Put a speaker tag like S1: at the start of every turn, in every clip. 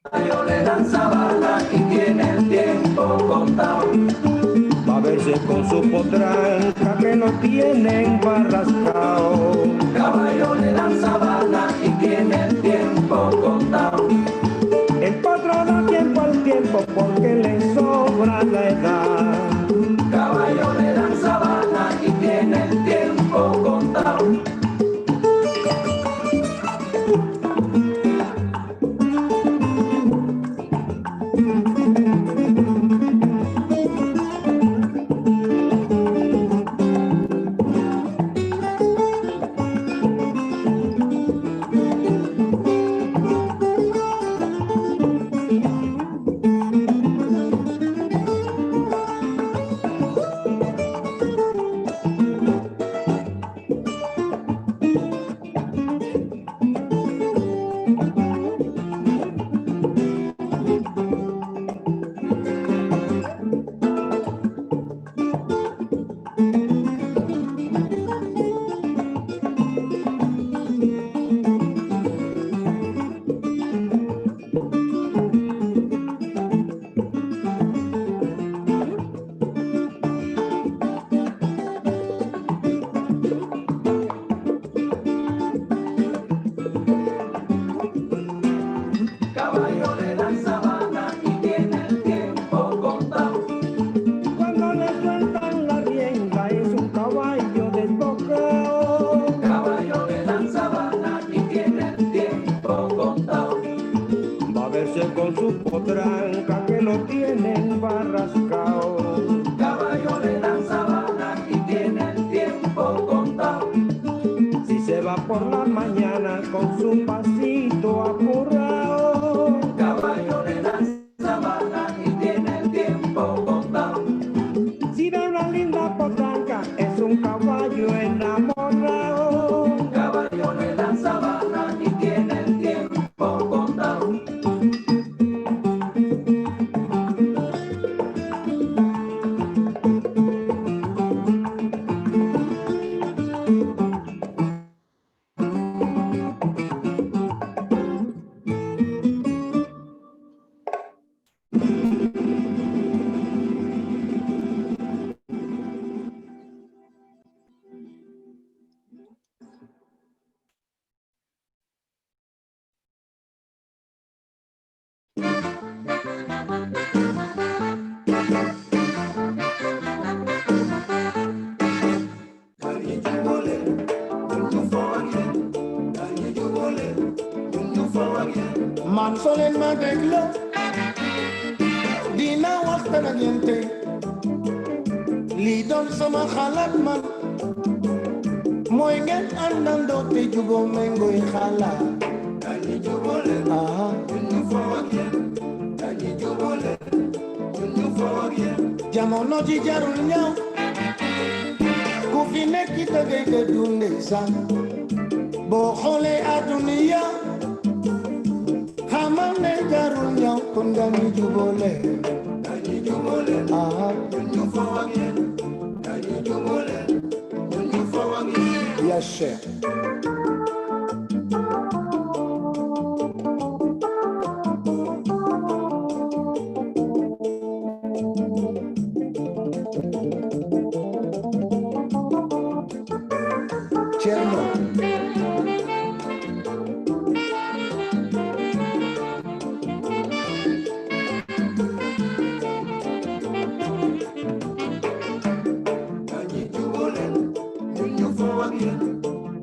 S1: Caballo le dan sabana y tiene el tiempo contado.
S2: Va a verse con su potranca que lo tienen barrascao.
S1: Caballo le dan sabana y tiene el tiempo contado.
S2: El patrón da tiempo al tiempo porque le sobra la edad.
S1: Caballo le dan sabana y tiene el tiempo contado. Caballo le dan sabana y tiene el tiempo contado.
S2: Cuando le sueltan la rienda es un caballo desbocado.
S1: Caballo le dan sabana y tiene el tiempo contado.
S2: Va a verse con su potranca que lo tienen barrascao.
S1: Caballo le dan sabana y tiene el tiempo contado.
S2: Si se va por la mañana con su pasito apurado.
S1: Caballo le dan sabana y tiene el tiempo contado.
S2: Si ve una linda potranca es un caballo enamorado.
S1: Caballo le dan sabana y tiene el tiempo contado.
S3: Man solen ma déglu dina waxtaan ak yéen tey lii doon sama xalaat man mooy ngeen àndandoo te juboo méngooy xalaat
S1: dañuy jubóole ñu foo ak yéen. dañuy jubóole ñu foo ak yéen.
S3: jamono ji jarul ñaaw ku fi nekk da ngay dëddu ndeysaan boo xoolee àdduna xamal ne jarul ñaaw kon dañuy jubóole
S1: dañuy jubóole ñu foo ak yéen. dañuy jubóole ñu foo ak yéen.
S3: ya Cheikh Cerno
S1: dañuy jubóole ñu foo ak yéen.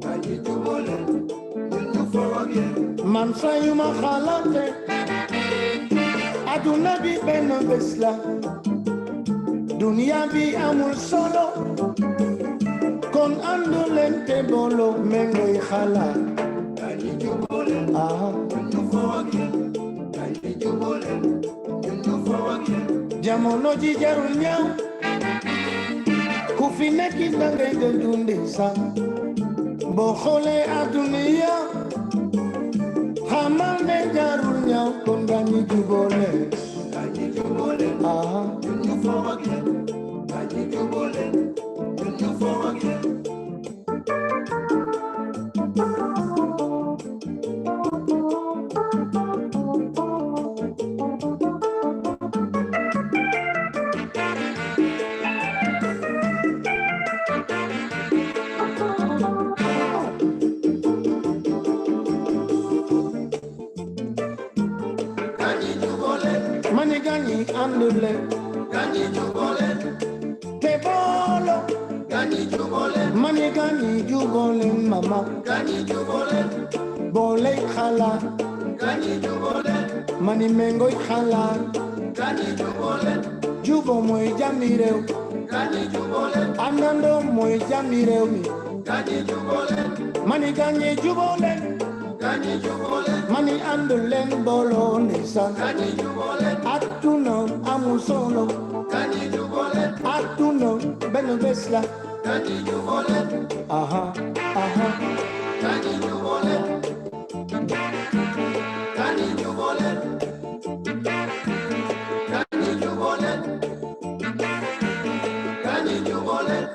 S1: dañuy jubóole ñu foo ak yéen.
S3: man sayu ma xalaate aduna bi benn bés la dunia bi amul solo kon àndu leen te booloo méngooy xalaat
S1: dañuy jubóole ñu foo ak yéen. dañuy jubóole ñu foo ak yéen.
S3: jamono ji jarul ñaaw ku fi nekk da ngay dëddu ndeysaan boo xoolee àdduna xamal ne jarul ñaaw kon dañuy jubóole
S1: dañuy jubóole ñu foo ak yéen. dañuy jubóole ñu foo ak yéen.
S3: andule
S1: Gani jubolen,
S3: te bolo
S1: gani jubolen,
S3: mani gani jubole mama
S1: gani jubolen,
S3: bole khala
S1: gani jubolen,
S3: mani mengo khala
S1: gani jubolen,
S3: jubo moy jamireu
S1: gani jubolen,
S3: andando moy jamireu mi
S1: gani jubolen,
S3: mani gani jubole
S1: gani jubolen,
S3: mani andulen bolo nisan
S1: gani jubolen,
S3: atuno amusolo
S1: gani jubolen,
S3: atuno beno besla
S1: gani jubolen,
S3: aha aha
S1: gani jubolen, gani jubolen, gani jubolen, gani jubolen.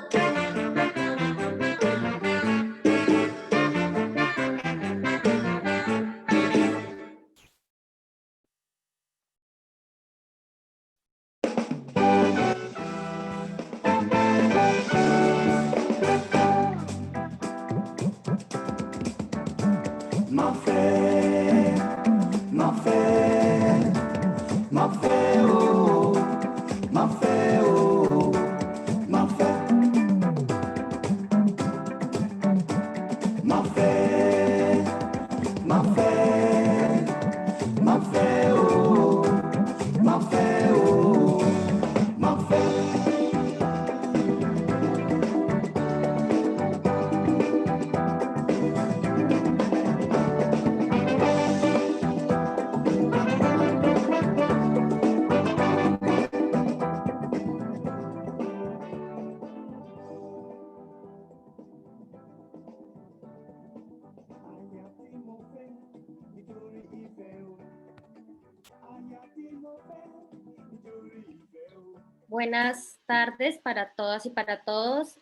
S3: Mafé, mafé, mafé, oh, mafé, oh, mafé, mafé, mafé, mafé, oh, mafé, oh, mafé.
S4: Buenas tardes para todas y para todos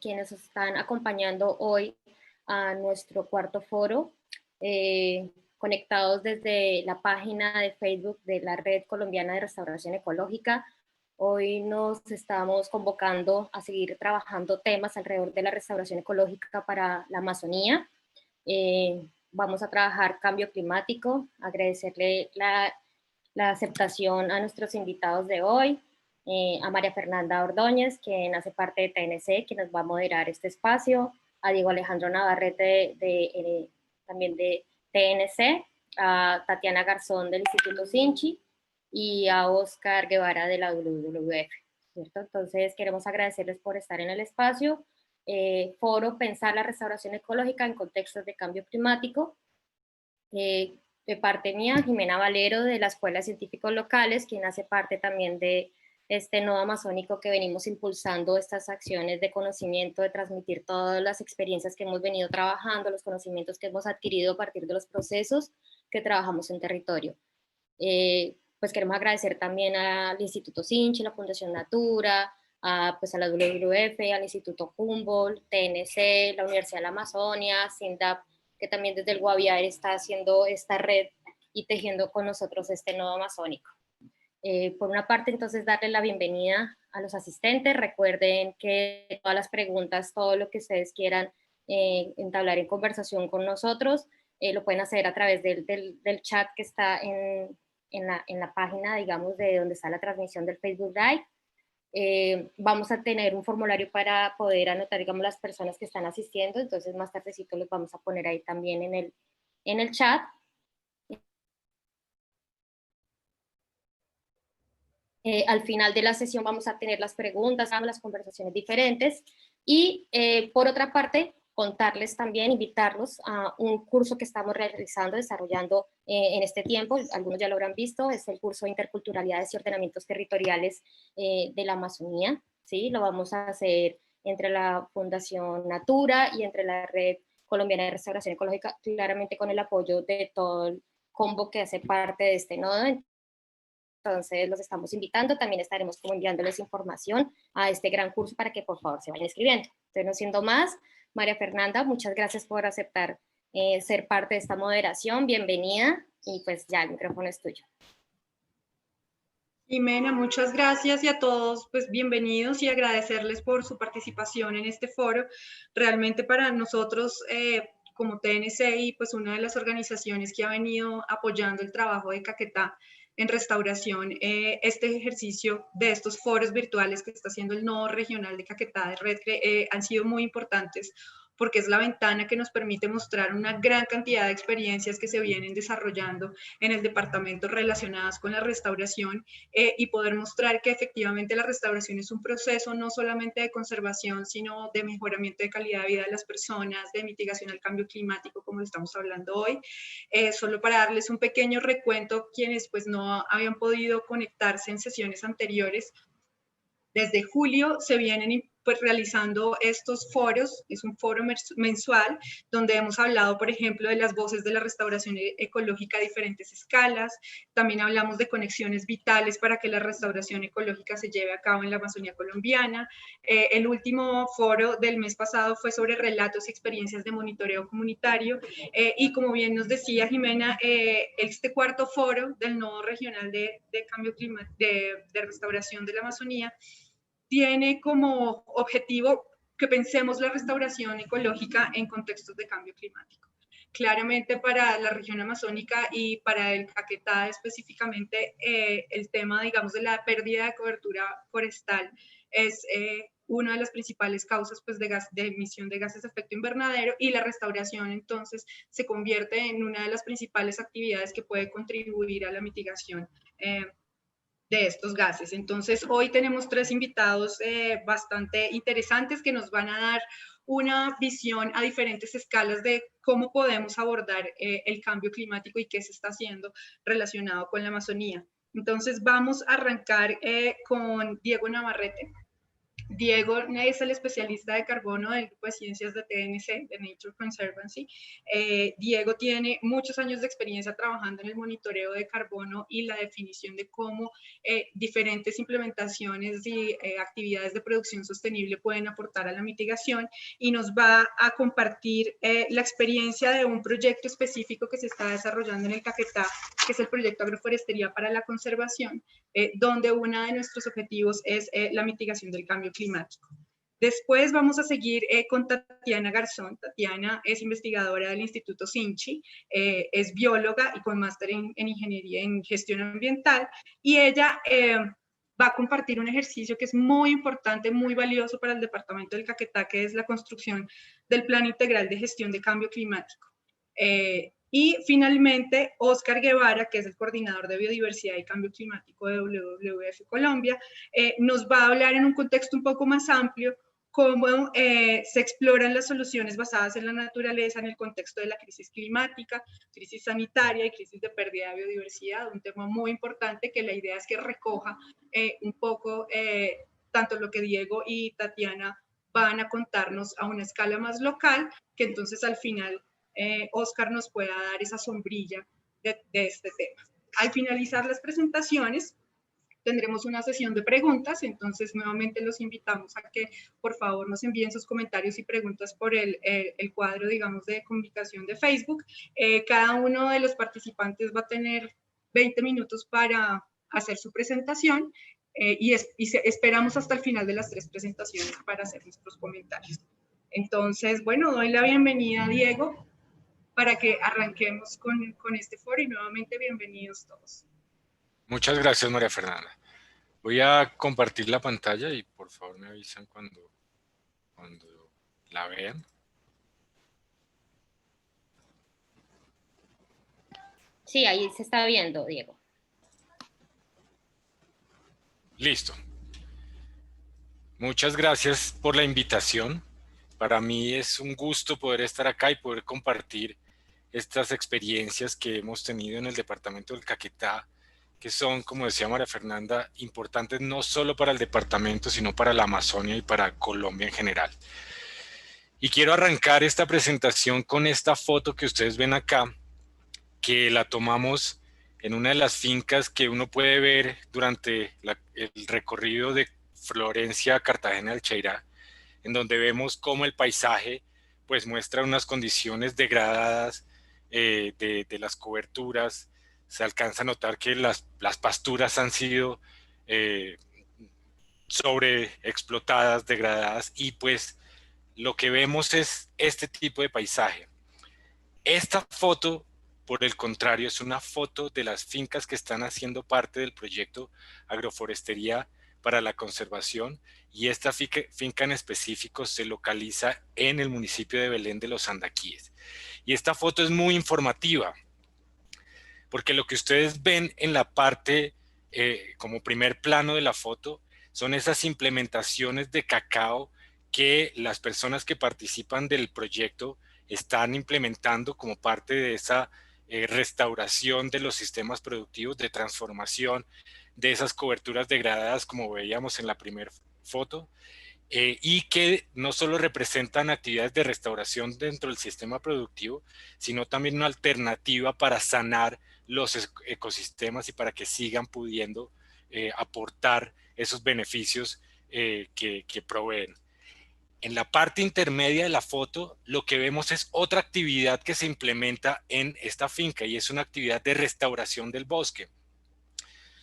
S4: quienes nos están acompañando hoy a nuestro cuarto foro, conectados desde la página de Facebook de la Red Colombiana de Restauración Ecológica. Hoy nos estamos convocando a seguir trabajando temas alrededor de la restauración ecológica para la Amazonía. Vamos a trabajar cambio climático, agradecerle la aceptación a nuestros invitados de hoy, a María Fernanda Ordóñez, quien hace parte de TNC, quien nos va a moderar este espacio, a Diego Alejandro Navarrete también de TNC, a Tatiana Garzón del Instituto Sinchi y a Oscar Guevara de la WWF, ¿cierto? Entonces queremos agradecerles por estar en el espacio. Foro Pensar la Restauración Ecológica en Contextos de Cambio Climático. De parte mía, Jimena Valero de la Escuela de Científicos Locales, quien hace parte también de este nodo amazónico que venimos impulsando estas acciones de conocimiento, de transmitir todas las experiencias que hemos venido trabajando, los conocimientos que hemos adquirido a partir de los procesos que trabajamos en territorio. Pues queremos agradecer también al Instituto Sinchi, la Fundación Natura, pues a la WWF, al Instituto Humboldt, TNC, la Universidad de la Amazonia, SINDAP, que también desde el Guaviare está haciendo esta red y tejiendo con nosotros este nodo amazónico. Por una parte, entonces, darle la bienvenida a los asistentes. Recuerden que todas las preguntas, todo lo que ustedes quieran entablar en conversación con nosotros, lo pueden hacer a través del chat que está en la página, digamos, de donde está la transmisión del Facebook Live. Vamos a tener un formulario para poder anotar, digamos, las personas que están asistiendo, entonces más tardecito los vamos a poner ahí también en el chat. Al final de la sesión vamos a tener las preguntas, las conversaciones diferentes y por otra parte contarles también, invitarlos a un curso que estamos realizando, desarrollando en este tiempo, algunos ya lo habrán visto, es el curso de Interculturalidades y Ordenamientos Territoriales de la Amazonía, ¿sí? Lo vamos a hacer entre la Fundación Natura y entre la Red Colombiana de Restauración Ecológica, claramente con el apoyo de todo el combo que hace parte de este nodo. Entonces los estamos invitando, también estaremos como enviándoles información a este gran curso para que por favor se vayan escribiendo. Entonces, no siendo más, María Fernanda, muchas gracias por aceptar ser parte de esta moderación, bienvenida y pues ya el micrófono es tuyo.
S5: Jimena, muchas gracias y a todos pues bienvenidos y agradecerles por su participación en este foro. Realmente para nosotros como TNC y pues una de las organizaciones que ha venido apoyando el trabajo de Caquetá, en restauración este ejercicio de estos foros virtuales que está haciendo el Nodo Regional de Caquetá de Red han sido muy importantes, porque es la ventana que nos permite mostrar una gran cantidad de experiencias que se vienen desarrollando en el departamento relacionadas con la restauración y poder mostrar que efectivamente la restauración es un proceso no solamente de conservación, sino de mejoramiento de calidad de vida de las personas, de mitigación al cambio climático, como estamos hablando hoy. Solo para darles un pequeño recuento, quienes pues no habían podido conectarse en sesiones anteriores, desde julio se vienen pues, realizando estos foros, es un foro mensual donde hemos hablado, por ejemplo, de las voces de la restauración ecológica a diferentes escalas, también hablamos de conexiones vitales para que la restauración ecológica se lleve a cabo en la Amazonía colombiana. El último foro del mes pasado fue sobre relatos y experiencias de monitoreo comunitario y como bien nos decía Jimena, este cuarto foro del Nodo Regional de Cambio Climático, de Restauración de la Amazonía, tiene como objetivo que pensemos la restauración ecológica en contextos de cambio climático. Claramente para la región amazónica y para el Caquetá específicamente, el tema, digamos, de la pérdida de cobertura forestal es una de las principales causas pues, de emisión de gases de efecto invernadero, y la restauración entonces se convierte en una de las principales actividades que puede contribuir a la mitigación de estos gases. Entonces, hoy tenemos 3 invitados bastante interesantes que nos van a dar una visión a diferentes escalas de cómo podemos abordar el cambio climático y qué se está haciendo relacionado con la Amazonía. Entonces, vamos a arrancar con Diego Navarrete. Diego es el especialista de carbono del grupo de ciencias de TNC, de Nature Conservancy. Diego tiene muchos años de experiencia trabajando en el monitoreo de carbono y la definición de cómo diferentes implementaciones y actividades de producción sostenible pueden aportar a la mitigación, y nos va a compartir la experiencia de un proyecto específico que se está desarrollando en el Caquetá, que es el proyecto Agroforestería para la Conservación, donde uno de nuestros objetivos es la mitigación del cambio climático. Después vamos a seguir con Tatiana Garzón. Tatiana es investigadora del Instituto Sinchi, es bióloga y con máster en Ingeniería en Gestión Ambiental, y ella va a compartir un ejercicio que es muy importante, muy valioso para el departamento del Caquetá, que es la construcción del Plan Integral de Gestión de Cambio Climático. Y finalmente, Óscar Guevara, que es el coordinador de Biodiversidad y Cambio Climático de WWF Colombia, nos va a hablar en un contexto un poco más amplio cómo se exploran las soluciones basadas en la naturaleza en el contexto de la crisis climática, crisis sanitaria y crisis de pérdida de biodiversidad, un tema muy importante que la idea es que recoja un poco tanto lo que Diego y Tatiana van a contarnos a una escala más local, que entonces al final Óscar nos pueda dar esa sombrilla de este tema. Al finalizar las presentaciones, tendremos una sesión de preguntas, entonces nuevamente los invitamos a que por favor nos envíen sus comentarios y preguntas por el cuadro, digamos, de comunicación de Facebook. Cada uno de los participantes va a tener 20 minutos para hacer su presentación y esperamos hasta el final de las 3 presentaciones para hacer nuestros comentarios. Entonces, bueno, doy la bienvenida a Diego para que arranquemos con este foro, y nuevamente bienvenidos todos.
S6: Muchas gracias, María Fernanda. Voy a compartir la pantalla y por favor me avisan cuando la vean.
S4: Sí, ahí se está viendo, Diego.
S6: Listo. Muchas gracias por la invitación. Para mí es un gusto poder estar acá y poder compartir estas experiencias que hemos tenido en el departamento del Caquetá, que son, como decía María Fernanda, importantes no solo para el departamento, sino para la Amazonia y para Colombia en general. Y quiero arrancar esta presentación con esta foto que ustedes ven acá, que la tomamos en una de las fincas que uno puede ver durante el recorrido de Florencia a Cartagena del Cheirá, en donde vemos cómo el paisaje pues muestra unas condiciones degradadas de las coberturas. Se alcanza a notar que las pasturas han sido sobreexplotadas, degradadas, y pues lo que vemos es este tipo de paisaje. Esta foto por el contrario, es una foto de las fincas que están haciendo parte del proyecto Agroforestería para la Conservación, y esta finca en específico se localiza en el municipio de Belén de los Andaquíes. Y esta foto es muy informativa, porque lo que ustedes ven en la parte, como primer plano de la foto, son esas implementaciones de cacao que las personas que participan del proyecto están implementando como parte de esa restauración de los sistemas productivos, de transformación de esas coberturas degradadas como veíamos en la primera foto, y que no solo representan actividades de restauración dentro del sistema productivo, sino también una alternativa para sanar los ecosistemas y para que sigan pudiendo aportar esos beneficios que proveen. En la parte intermedia de la foto, lo que vemos es otra actividad que se implementa en esta finca, y es una actividad de restauración del bosque.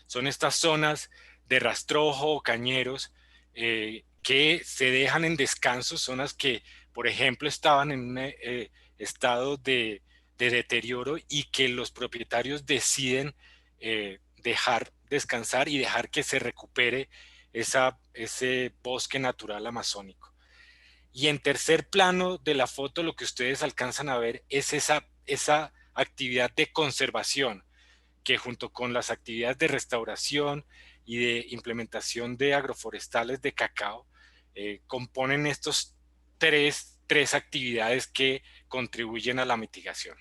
S6: Son estas zonas de rastrojo o cañeros que se dejan en descanso, zonas que, por ejemplo, estaban en un estado de deterioro y que los propietarios deciden dejar descansar y dejar que se recupere ese bosque natural amazónico. Y en tercer plano de la foto, lo que ustedes alcanzan a ver es esa actividad de conservación, que junto con las actividades de restauración y de implementación de agroforestales de cacao, componen estos tres actividades que contribuyen a la mitigación.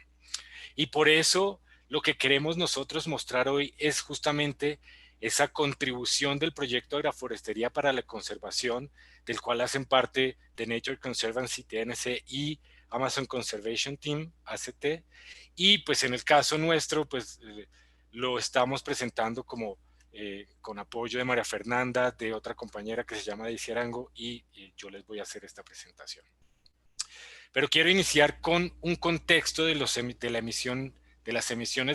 S6: Y por eso lo que queremos nosotros mostrar hoy es justamente esa contribución del proyecto Agroforestería para la Conservación, del cual hacen parte The Nature Conservancy, TNC, y Amazon Conservation Team, ACT. Y pues en el caso nuestro, pues lo estamos presentando como con apoyo de María Fernanda, de otra compañera que se llama Daisy Arango, y yo les voy a hacer esta presentación. Pero quiero iniciar con un contexto de las emisiones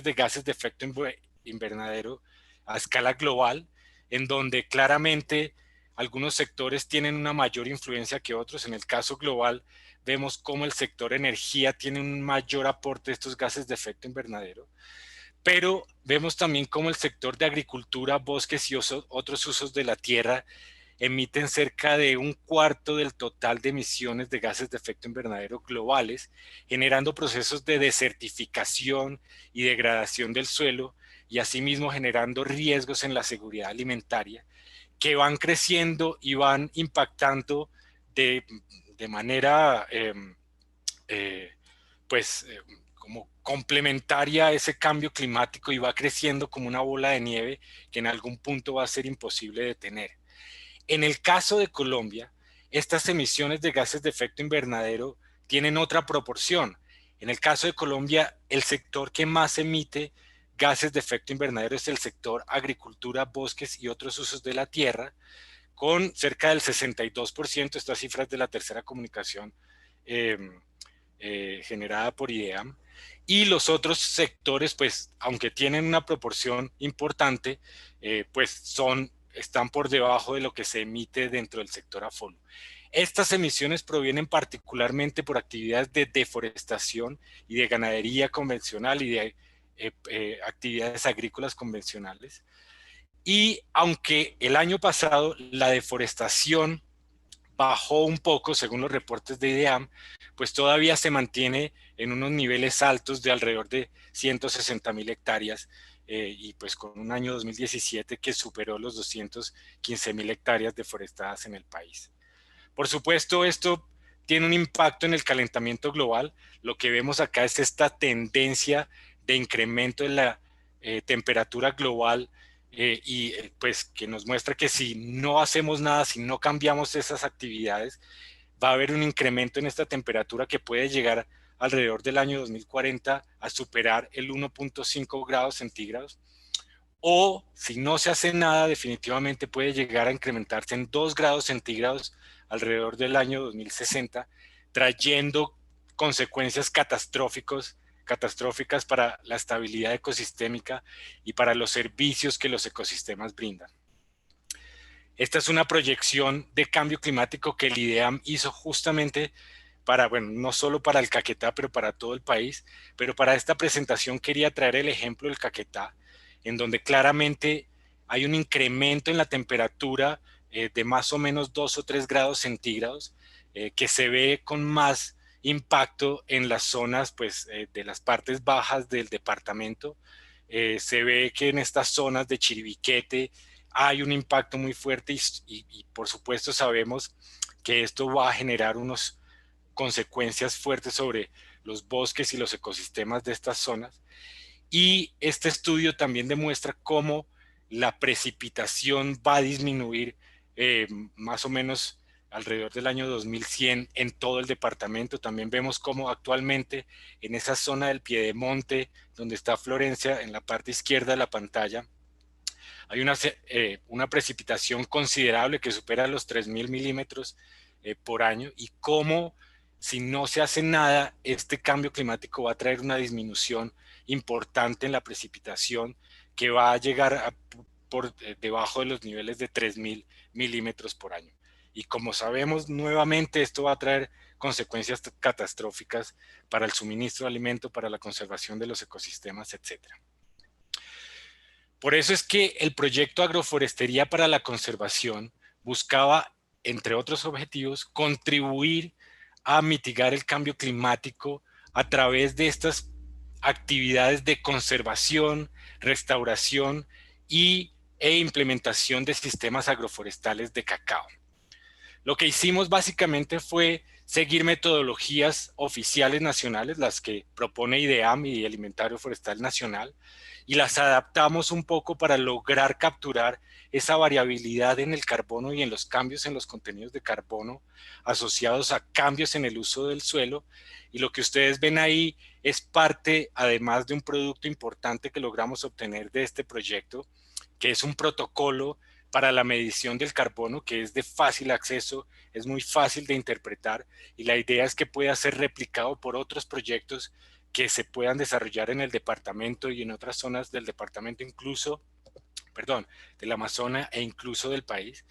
S6: de gases de efecto invernadero a escala global, en donde claramente algunos sectores tienen una mayor influencia que otros. En el caso global, vemos cómo el sector energía tiene un mayor aporte de estos gases de efecto invernadero, pero vemos también cómo el sector de agricultura, bosques y otros usos de la tierra emiten cerca de 1/4 del total de emisiones de gases de efecto invernadero globales, generando procesos de desertificación y degradación del suelo, y asimismo generando riesgos en la seguridad alimentaria, que van creciendo y van impactando de manera como complementaria a ese cambio climático, y va creciendo como una bola de nieve que en algún punto va a ser imposible detener. En el caso de Colombia, estas emisiones de gases de efecto invernadero tienen otra proporción. En el caso de Colombia, el sector que más emite gases de efecto invernadero es el sector agricultura, bosques y otros usos de la tierra, con cerca del 62%, estas cifras de la tercera comunicación generada por IDEAM. Y los otros sectores, pues, aunque tienen una proporción importante, pues están por debajo de lo que se emite dentro del sector AFOLU. Estas emisiones provienen particularmente por actividades de deforestación y de ganadería convencional y de actividades agrícolas convencionales. Y aunque el año pasado la deforestación bajó un poco, según los reportes de IDEAM, pues todavía se mantiene en unos niveles altos de alrededor de 160.000 hectáreas, y pues con un año 2017 que superó los 215.000 hectáreas deforestadas en el país. Por supuesto, esto tiene un impacto en el calentamiento global. Lo que vemos acá es esta tendencia de incremento en la temperatura global, pues que nos muestra que si no hacemos nada, si no cambiamos esas actividades, va a haber un incremento en esta temperatura que puede llegar alrededor del año 2040 a superar el 1.5 grados centígrados, o si no se hace nada, definitivamente puede llegar a incrementarse en 2 grados centígrados alrededor del año 2060, trayendo consecuencias catastróficas para la estabilidad ecosistémica y para los servicios que los ecosistemas brindan. Esta es una proyección de cambio climático que el IDEAM hizo justamente para, bueno, no solo para el Caquetá, pero para todo el país. Pero para esta presentación quería traer el ejemplo del Caquetá, en donde claramente hay un incremento en la temperatura de más o menos 2 o 3 grados centígrados, que se ve con más impacto en las zonas pues, de las partes bajas del departamento. Se ve que en estas zonas de Chiribiquete hay un impacto muy fuerte y por supuesto sabemos que esto va a generar unas consecuencias fuertes sobre los bosques y los ecosistemas de estas zonas. Y este estudio también demuestra cómo la precipitación va a disminuir más o menos alrededor del año 2100 en todo el departamento. También vemos cómo actualmente en esa zona del Piedemonte, donde está Florencia, en la parte izquierda de la pantalla, hay una precipitación considerable que supera los 3000 milímetros por año, y cómo si no se hace nada, este cambio climático va a traer una disminución importante en la precipitación que va a llegar por debajo de los niveles de 3000 milímetros por año. Y como sabemos, nuevamente esto va a traer consecuencias catastróficas para el suministro de alimento, para la conservación de los ecosistemas, etc. Por eso es que el proyecto Agroforestería para la Conservación buscaba, entre otros objetivos, contribuir a mitigar el cambio climático a través de estas actividades de conservación, restauración e implementación de sistemas agroforestales de cacao. Lo que hicimos básicamente fue seguir metodologías oficiales nacionales, las que propone IDEAM y el Inventario Forestal Nacional, y las adaptamos un poco para lograr capturar esa variabilidad en el carbono y en los cambios en los contenidos de carbono asociados a cambios en el uso del suelo. Y lo que ustedes ven ahí es parte, además de un producto importante que logramos obtener de este proyecto, que es un protocolo para la medición del carbono que es de fácil acceso, es muy fácil de interpretar, y la idea es que pueda ser replicado por otros proyectos que se puedan desarrollar en el departamento y en otras zonas del departamento, incluso, perdón, del Amazonas e incluso del país.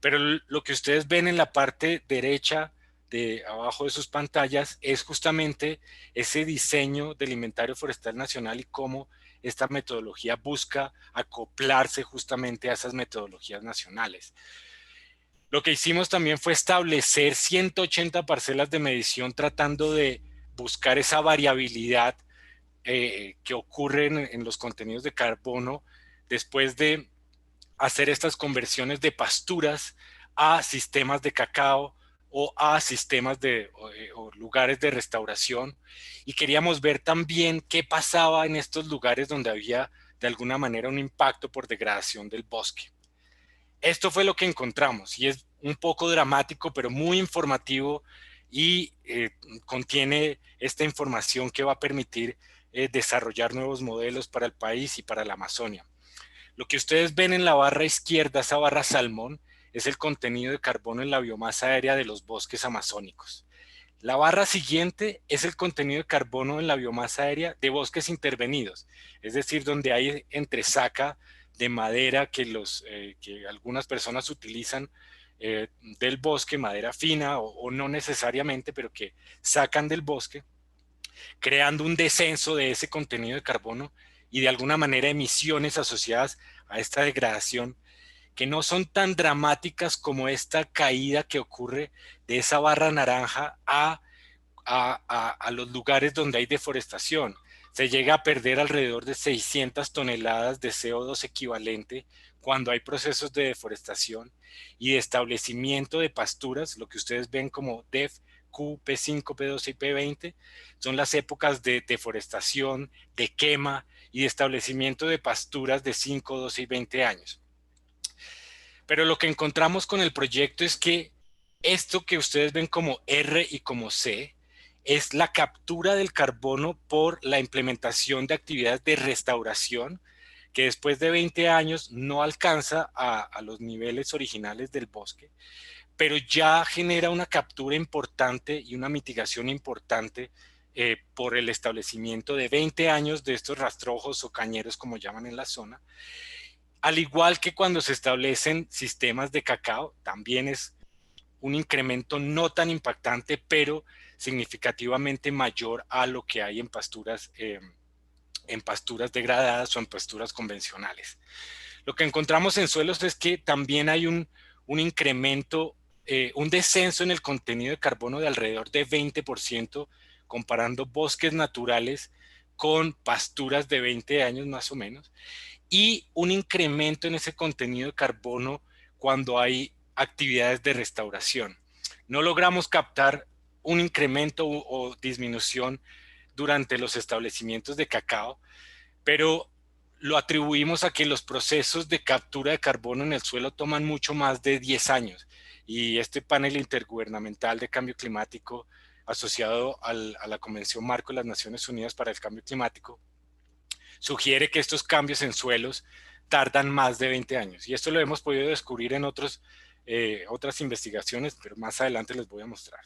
S6: Pero lo que ustedes ven en la parte derecha de abajo de sus pantallas es justamente ese diseño del Inventario Forestal Nacional y cómo esta metodología busca acoplarse justamente a esas metodologías nacionales. Lo que hicimos también fue establecer 180 parcelas de medición tratando de buscar esa variabilidad que ocurre en los contenidos de carbono después de hacer estas conversiones de pasturas a sistemas de cacao o a sistemas o lugares de restauración, y queríamos ver también qué pasaba en estos lugares donde había de alguna manera un impacto por degradación del bosque. Esto fue lo que encontramos y es un poco dramático, pero muy informativo, y contiene esta información que va a permitir desarrollar nuevos modelos para el país y para la Amazonia. Lo que ustedes ven en la barra izquierda, esa barra salmón, es el contenido de carbono en la biomasa aérea de los bosques amazónicos. La barra siguiente es el contenido de carbono en la biomasa aérea de bosques intervenidos, es decir, donde hay entresaca de madera que algunas personas utilizan del bosque, madera fina o no necesariamente, pero que sacan del bosque, creando un descenso de ese contenido de carbono y de alguna manera emisiones asociadas a esta degradación que no son tan dramáticas como esta caída que ocurre de esa barra naranja a los lugares donde hay deforestación. Se llega a perder alrededor de 600 toneladas de CO2 equivalente cuando hay procesos de deforestación y de establecimiento de pasturas, lo que ustedes ven como DEF, Q, P5, P12 y P20, son las épocas de deforestación, de quema y de establecimiento de pasturas de 5, 12 y 20 años. Pero lo que encontramos con el proyecto es que esto que ustedes ven como R y como C es la captura del carbono por la implementación de actividades de restauración que después de 20 años no alcanza a los niveles originales del bosque, pero ya genera una captura importante y una mitigación importante por el establecimiento de 20 años de estos rastrojos o cañeros, como llaman en la zona. Al igual que cuando se establecen sistemas de cacao, también es un incremento no tan impactante, pero significativamente mayor a lo que hay en pasturas degradadas o en pasturas convencionales. Lo que encontramos en suelos es que también hay un incremento, un descenso en el contenido de carbono de alrededor de 20%, comparando bosques naturales con pasturas de 20 años más o menos, y un incremento en ese contenido de carbono cuando hay actividades de restauración. No logramos captar un incremento o disminución durante los establecimientos de cacao, pero lo atribuimos a que los procesos de captura de carbono en el suelo toman mucho más de 10 años, y este panel intergubernamental de cambio climático asociado a la Convención Marco de las Naciones Unidas para el Cambio Climático sugiere que estos cambios en suelos tardan más de 20 años, y esto lo hemos podido descubrir en otras investigaciones, pero más adelante les voy a mostrar.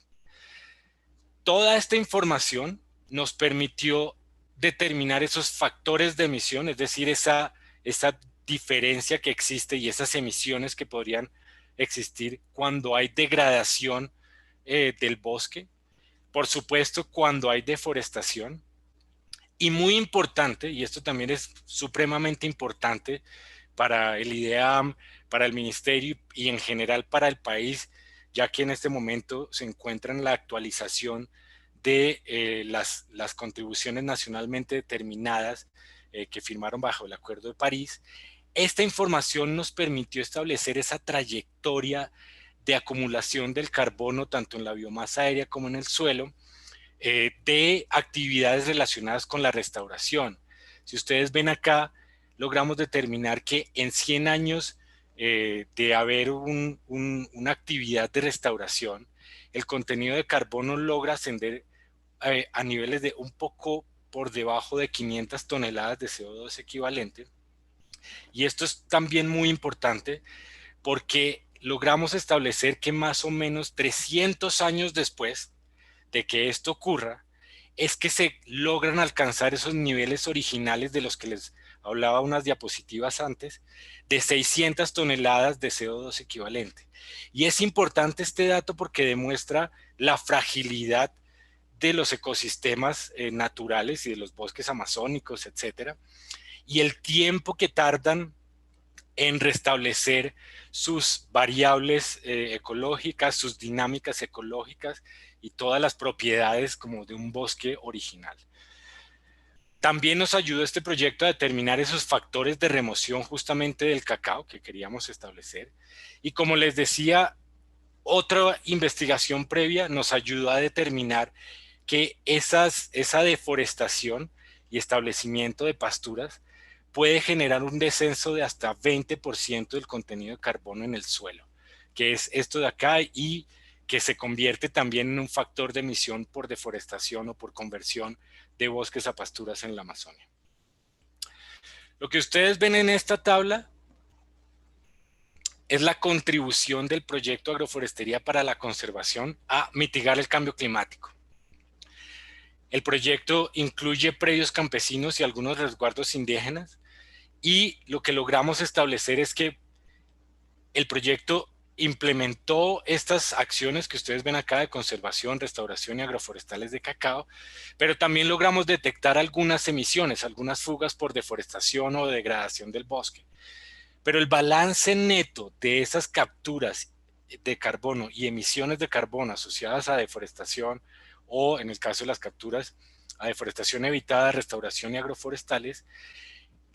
S6: Toda esta información nos permitió determinar esos factores de emisión, es decir, esa diferencia que existe y esas emisiones que podrían existir cuando hay degradación del bosque, por supuesto cuando hay deforestación, y muy importante, y esto también es supremamente importante para el IDEAM, para el ministerio y en general para el país, ya que en este momento se encuentra en la actualización de las contribuciones nacionalmente determinadas que firmaron bajo el Acuerdo de París. Esta información nos permitió establecer esa trayectoria de acumulación del carbono tanto en la biomasa aérea como en el suelo, de actividades relacionadas con la restauración. Si ustedes ven acá, logramos determinar que en 100 años de haber una actividad de restauración, el contenido de carbono logra ascender a niveles de un poco por debajo de 500 toneladas de CO2 equivalente. Y esto es también muy importante porque logramos establecer que más o menos 300 años después de que esto ocurra, es que se logran alcanzar esos niveles originales de los que les hablaba unas diapositivas antes, de 600 toneladas de CO2 equivalente. Y es importante este dato porque demuestra la fragilidad de los ecosistemas naturales y de los bosques amazónicos, etcétera, y el tiempo que tardan en restablecer sus variables ecológicas, sus dinámicas ecológicas y todas las propiedades como de un bosque original. También nos ayudó este proyecto a determinar esos factores de remoción justamente del cacao que queríamos establecer. Y como les decía, otra investigación previa nos ayudó a determinar que esa deforestación y establecimiento de pasturas puede generar un descenso de hasta 20% del contenido de carbono en el suelo, que es esto de acá, y que se convierte también en un factor de emisión por deforestación o por conversión de bosques a pasturas en la Amazonia. Lo que ustedes ven en esta tabla es la contribución del proyecto Agroforestería para la Conservación a mitigar el cambio climático. El proyecto incluye predios campesinos y algunos resguardos indígenas, y lo que logramos establecer es que el proyecto implementó estas acciones que ustedes ven acá de conservación, restauración y agroforestales de cacao, pero también logramos detectar algunas emisiones, algunas fugas por deforestación o degradación del bosque. Pero el balance neto de esas capturas de carbono y emisiones de carbono asociadas a deforestación, o en el caso de las capturas a deforestación evitada, restauración y agroforestales,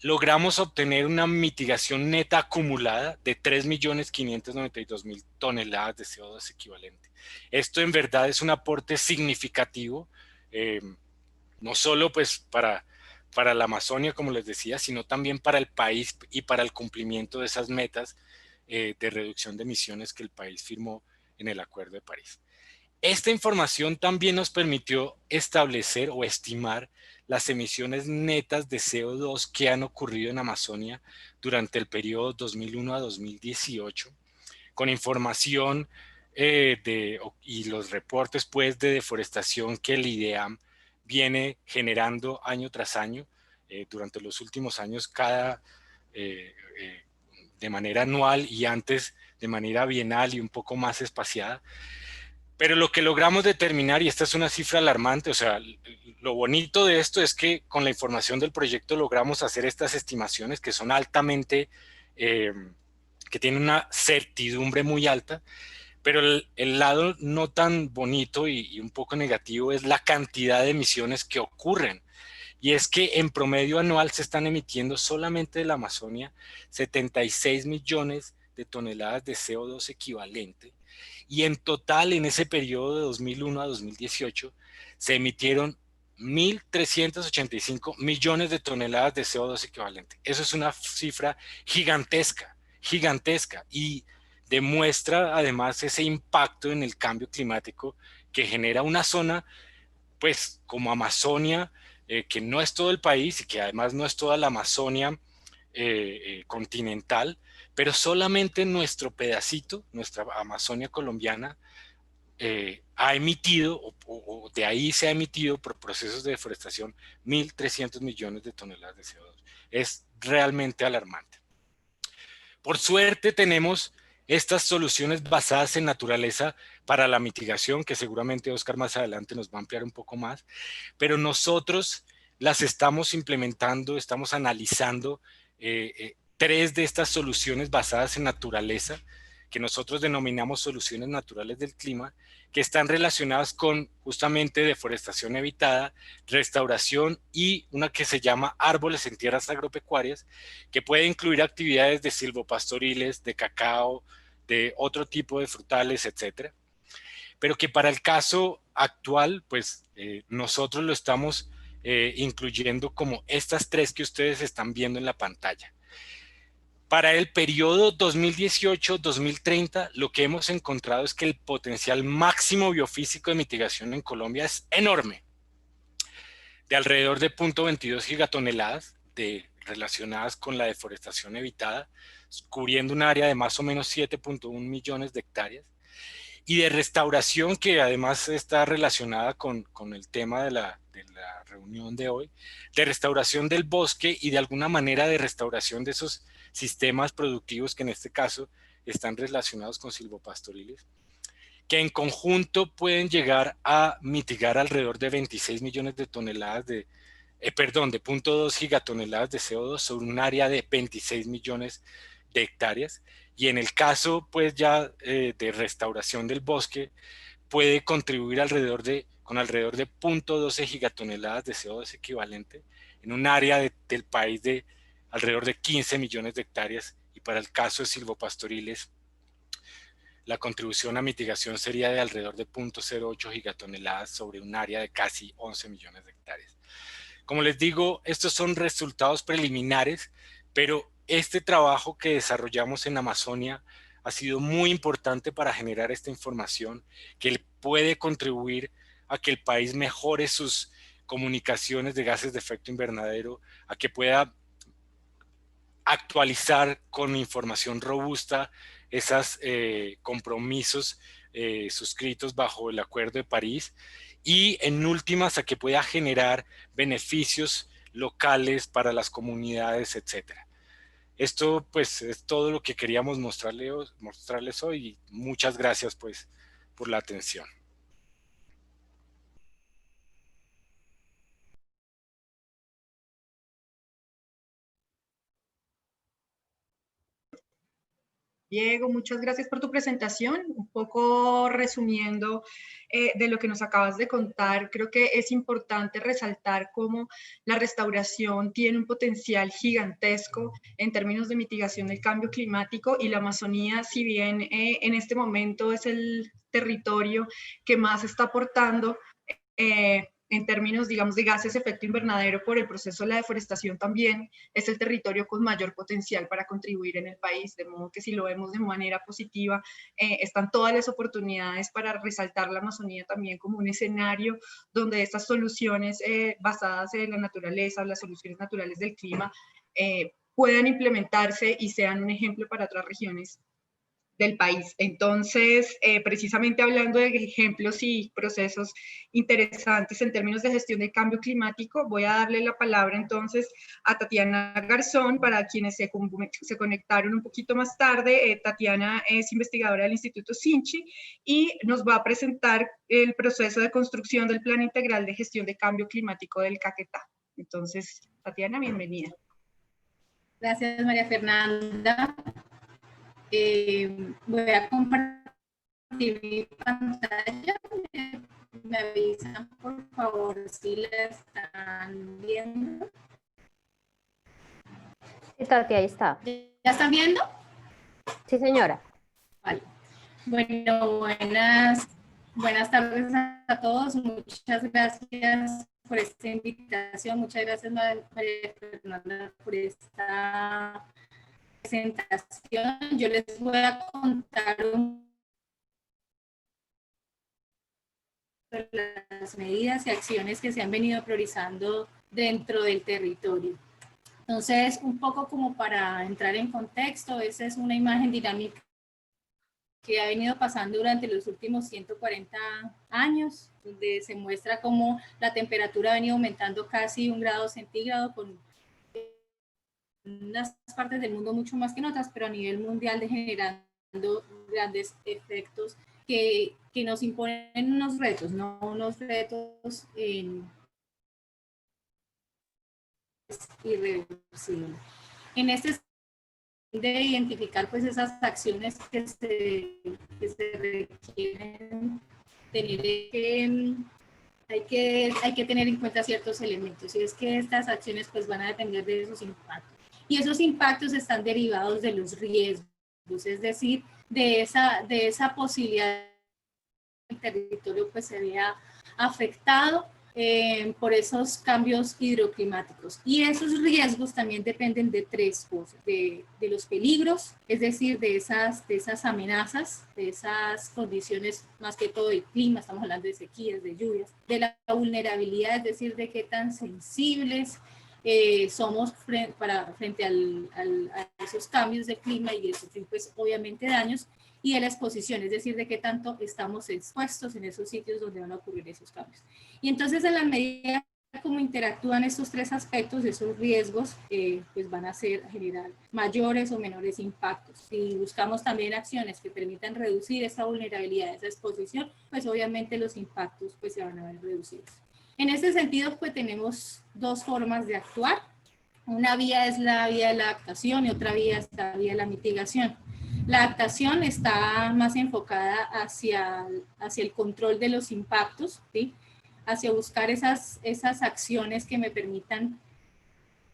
S6: logramos obtener una mitigación neta acumulada de 3.592.000 toneladas de CO2 equivalente. Esto en verdad es un aporte significativo, no solo pues para la Amazonia, como les decía, sino también para el país y para el cumplimiento de esas metas de reducción de emisiones que el país firmó en el Acuerdo de París. Esta información también nos permitió establecer o estimar las emisiones netas de CO2 que han ocurrido en Amazonia durante el periodo 2001 a 2018, con información y los reportes pues, de deforestación que el IDEAM viene generando año tras año, durante los últimos años, de manera anual y antes de manera bienal y un poco más espaciada. Pero lo que logramos determinar, y esta es una cifra alarmante, o sea, lo bonito de esto es que con la información del proyecto logramos hacer estas estimaciones que son altamente, que tienen una certidumbre muy alta, pero el lado no tan bonito y un poco negativo es la cantidad de emisiones que ocurren. Y es que en promedio anual se están emitiendo solamente de la Amazonia 76 millones de toneladas de CO2 equivalente. Y en total, en ese periodo de 2001 a 2018, se emitieron 1.385 millones de toneladas de CO2 equivalente. Eso es una cifra gigantesca, gigantesca. Y demuestra además ese impacto en el cambio climático que genera una zona, pues como Amazonia, que no es todo el país y que además no es toda la Amazonia continental, pero solamente nuestro pedacito, nuestra Amazonia colombiana, ha emitido, o de ahí se ha emitido por procesos de deforestación 1.300 millones de toneladas de CO2. Es realmente alarmante. Por suerte tenemos estas soluciones basadas en naturaleza para la mitigación, que seguramente Oscar más adelante nos va a ampliar un poco más, pero nosotros las estamos implementando, estamos analizando 3 de estas soluciones basadas en naturaleza, que nosotros denominamos soluciones naturales del clima, que están relacionadas con justamente deforestación evitada, restauración y una que se llama árboles en tierras agropecuarias, que puede incluir actividades de silvopastoriles, de cacao, de otro tipo de frutales, etcétera. Pero que para el caso actual, pues nosotros lo estamos incluyendo como estas 3 que ustedes están viendo en la pantalla. Para el periodo 2018-2030, lo que hemos encontrado es que el potencial máximo biofísico de mitigación en Colombia es enorme, de alrededor de 0.22 gigatoneladas relacionadas con la deforestación evitada, cubriendo un área de más o menos 7.1 millones de hectáreas, y de restauración, que además está relacionada con el tema de la reunión de hoy, de restauración del bosque y de alguna manera de restauración de esos sistemas productivos que en este caso están relacionados con silvopastoriles, que en conjunto pueden llegar a mitigar alrededor de 26 millones de toneladas de 0.2 gigatoneladas de CO2 sobre un área de 26 millones de hectáreas. Y en el caso pues ya de restauración del bosque, puede contribuir con alrededor de 0.12 gigatoneladas de CO2 equivalente en un área del país de alrededor de 15 millones de hectáreas, y para el caso de silvopastoriles, la contribución a mitigación sería de alrededor de 0.08 gigatoneladas sobre un área de casi 11 millones de hectáreas. Como les digo, estos son resultados preliminares, pero este trabajo que desarrollamos en Amazonia ha sido muy importante para generar esta información que puede contribuir a que el país mejore sus comunicaciones de gases de efecto invernadero, a que pueda actualizar con información robusta esos compromisos suscritos bajo el Acuerdo de París, y en últimas a que pueda generar beneficios locales para las comunidades, etcétera. Esto pues es todo lo que queríamos mostrarles hoy, y muchas gracias pues por la atención.
S5: Diego, muchas gracias por tu presentación. Un poco resumiendo de lo que nos acabas de contar, creo que es importante resaltar cómo la restauración tiene un potencial gigantesco en términos de mitigación del cambio climático, y la Amazonía, si bien en este momento es el territorio que más está aportando en términos, digamos, de gases de efecto invernadero por el proceso de la deforestación, también es el territorio con mayor potencial para contribuir en el país, de modo que si lo vemos de manera positiva, están todas las oportunidades para resaltar la Amazonía también como un escenario donde estas soluciones basadas en la naturaleza, las soluciones naturales del clima, puedan implementarse y sean un ejemplo para otras regiones del país. Entonces, precisamente hablando de ejemplos y procesos interesantes en términos de gestión del cambio climático, voy a darle la palabra entonces a Tatiana Garzón, para quienes se conectaron un poquito más tarde. Tatiana es investigadora del Instituto Sinchi y nos va a presentar el proceso de construcción del Plan Integral de Gestión de Cambio Climático del Caquetá. Entonces, Tatiana, bienvenida.
S7: Gracias, María Fernanda. Voy a compartir mi pantalla. Me avisan, por favor, si la están viendo.
S4: Sí, Tati, ahí está.
S7: ¿Ya están viendo?
S4: Sí, señora.
S7: Vale. Bueno, buenas tardes a todos. Muchas gracias por esta invitación. Muchas gracias, María Fernanda, por esta presentación. Yo les voy a contar las medidas y acciones que se han venido priorizando dentro del territorio. Entonces, un poco como para entrar en contexto, esa es una imagen dinámica que ha venido pasando durante los últimos 140 años, donde se muestra cómo la temperatura ha venido aumentando casi 1 grado centígrado, con unas partes del mundo mucho más que en otras, pero a nivel mundial generando grandes efectos que nos imponen unos retos, no unos retos irreversibles. En este de identificar pues esas acciones que se requieren tener, hay que tener en cuenta ciertos elementos, y es que estas acciones pues van a depender de esos impactos, y esos impactos están derivados de los riesgos, es decir, de esa posibilidad que el territorio pues se vea afectado por esos cambios hidroclimáticos. Y esos riesgos también dependen de 3 cosas: de los peligros, es decir, de esas amenazas, de esas condiciones, más que todo de clima, estamos hablando de sequías, de lluvias, de la vulnerabilidad, es decir, de qué tan sensibles somos frente a esos cambios de clima y eso, pues obviamente daños, y de la exposición, es decir, de qué tanto estamos expuestos en esos sitios donde van a ocurrir esos cambios. Y entonces, en la medida como interactúan estos 3 aspectos, esos riesgos pues van a generar mayores o menores impactos. Si buscamos también acciones que permitan reducir esa vulnerabilidad, esa exposición, pues obviamente los impactos pues se van a ver reducidos. En este sentido, pues tenemos 2 formas de actuar. Una vía es la vía de la adaptación y otra vía es la vía de la mitigación. La adaptación está más enfocada hacia el control de los impactos, ¿sí? Hacia buscar esas acciones que me permitan,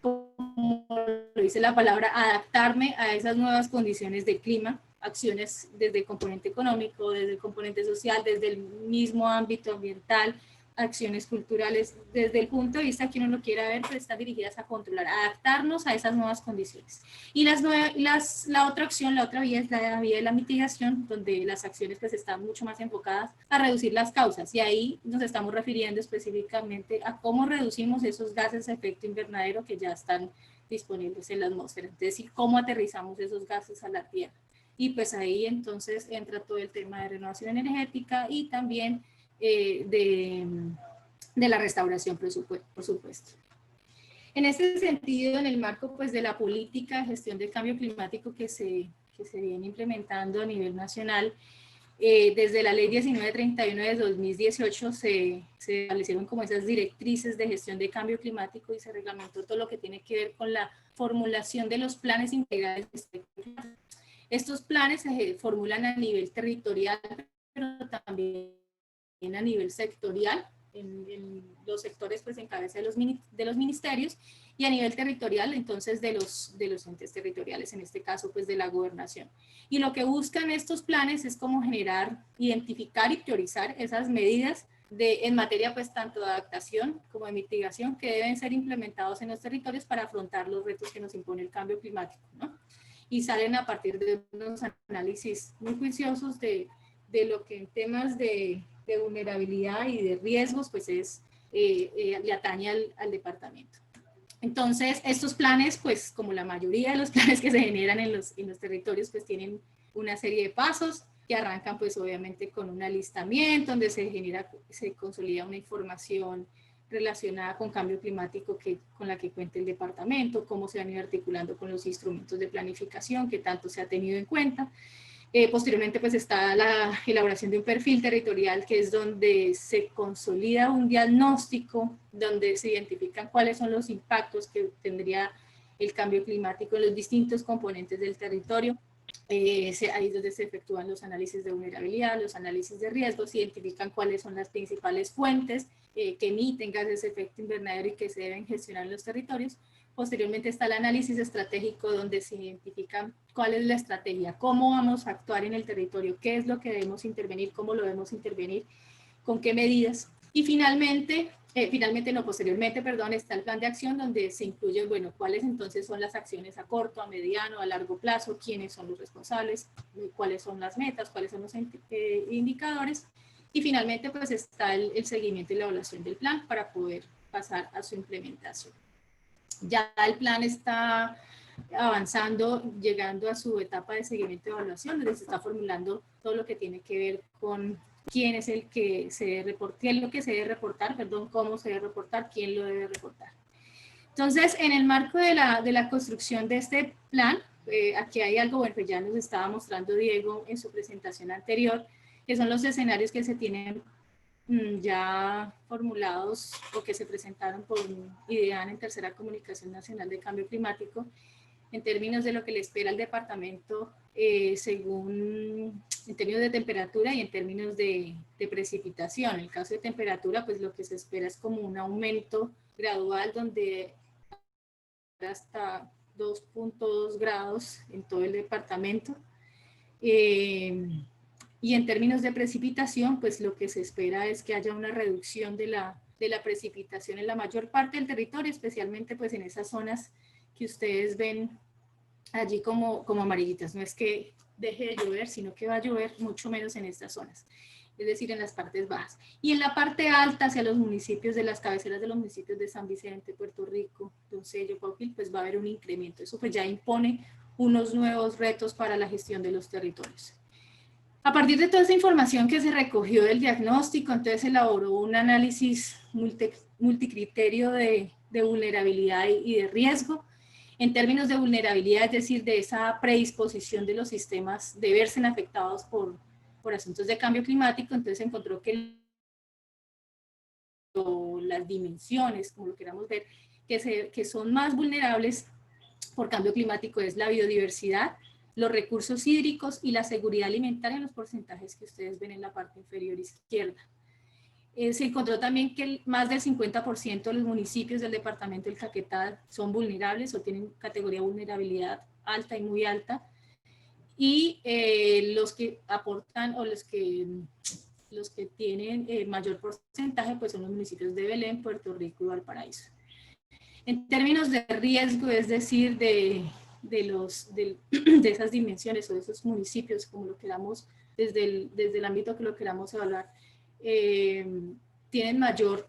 S7: como lo dice la palabra, adaptarme a esas nuevas condiciones de clima, acciones desde el componente económico, desde el componente social, desde el mismo ámbito ambiental, acciones culturales, desde el punto de vista que uno lo quiera ver, pero están dirigidas a controlar, a adaptarnos a esas nuevas condiciones. Y la otra opción, la otra vía es la vía de la mitigación, donde las acciones pues están mucho más enfocadas a reducir las causas, y ahí nos estamos refiriendo específicamente a cómo reducimos esos gases de efecto invernadero que ya están disponibles en la atmósfera, es decir, cómo aterrizamos esos gases a la Tierra. Y pues ahí entonces entra todo el tema de renovación energética y también de la restauración, por supuesto. En este sentido, en el marco pues, de la política de gestión del cambio climático que se viene implementando a nivel nacional, desde la ley 1931 de 2018 se establecieron como esas directrices de gestión de cambio climático y se reglamentó todo lo que tiene que ver con la formulación de los planes integrales. Estos planes se formulan a nivel territorial, pero también a nivel sectorial, en los sectores pues en cabeza de los ministerios, y a nivel territorial entonces de los entes territoriales, en este caso pues de la gobernación. Y lo que buscan estos planes es como generar, identificar y priorizar esas medidas en materia pues tanto de adaptación como de mitigación que deben ser implementados en los territorios para afrontar los retos que nos impone el cambio climático, ¿no? Y salen a partir de unos análisis muy juiciosos de lo que en temas de vulnerabilidad y de riesgos, pues le atañe al departamento. Entonces, estos planes, pues como la mayoría de los planes que se generan en los territorios, pues tienen una serie de pasos que arrancan pues obviamente con un alistamiento donde se consolida una información relacionada con cambio climático con la que cuenta el departamento, cómo se han ido articulando con los instrumentos de planificación que tanto se ha tenido en cuenta. Posteriormente pues está la elaboración de un perfil territorial, que es donde se consolida un diagnóstico, donde se identifican cuáles son los impactos que tendría el cambio climático en los distintos componentes del territorio. Ahí es donde se efectúan los análisis de vulnerabilidad, los análisis de riesgos, se identifican cuáles son las principales fuentes que emiten gases de efecto invernadero y que se deben gestionar en los territorios. Posteriormente está el análisis estratégico, donde se identifica cuál es la estrategia, cómo vamos a actuar en el territorio, qué es lo que debemos intervenir, cómo lo debemos intervenir, con qué medidas. Y posteriormente, está el plan de acción, donde se incluyen, bueno, cuáles entonces son las acciones a corto, a mediano, a largo plazo, quiénes son los responsables, cuáles son las metas, cuáles son los indicadores. Y finalmente, pues está el seguimiento y la evaluación del plan para poder pasar a su implementación. Ya el plan está avanzando, llegando a su etapa de seguimiento y evaluación, donde se está formulando todo lo que tiene que ver con quién es el que se debe reportar, qué es lo que se debe reportar, cómo se debe reportar, quién lo debe reportar. Entonces, en el marco de la construcción de este plan, aquí hay algo, bueno, que ya nos estaba mostrando Diego en su presentación anterior, que son los escenarios que se tienen ya formulados o que se presentaron por IDEAN en Tercera Comunicación Nacional de Cambio Climático, en términos de lo que le espera al departamento en términos de temperatura y en términos de precipitación. En el caso de temperatura, pues lo que se espera es como un aumento gradual donde hasta 2.2 grados en todo el departamento. Y en términos de precipitación, pues lo que se espera es que haya una reducción de la precipitación en la mayor parte del territorio, especialmente pues en esas zonas que ustedes ven allí como amarillitas. No es que deje de llover, sino que va a llover mucho menos en estas zonas, es decir, en las partes bajas. Y en la parte alta, hacia los municipios de las cabeceras de los municipios de San Vicente, Puerto Rico, Doncello, Pauquil, pues va a haber un incremento. Eso pues ya impone unos nuevos retos para la gestión de los territorios. A partir de toda esa información que se recogió del diagnóstico, entonces se elaboró un análisis multicriterio de vulnerabilidad y de riesgo. En términos de vulnerabilidad, es decir, de esa predisposición de los sistemas de verse afectados por asuntos de cambio climático, entonces se encontró que las dimensiones, como lo queramos ver, que son más vulnerables por cambio climático es la biodiversidad, los recursos hídricos y la seguridad alimentaria en los porcentajes que ustedes ven en la parte inferior izquierda. Se encontró también que más del 50% de los municipios del departamento del Caquetá son vulnerables o tienen categoría de vulnerabilidad alta y muy alta. Y los que aportan o los que tienen mayor porcentaje pues son los municipios de Belén, Puerto Rico y Valparaíso. En términos de riesgo, es decir, de esas dimensiones o de esos municipios, como lo queramos, desde el ámbito que lo queramos evaluar, tienen mayor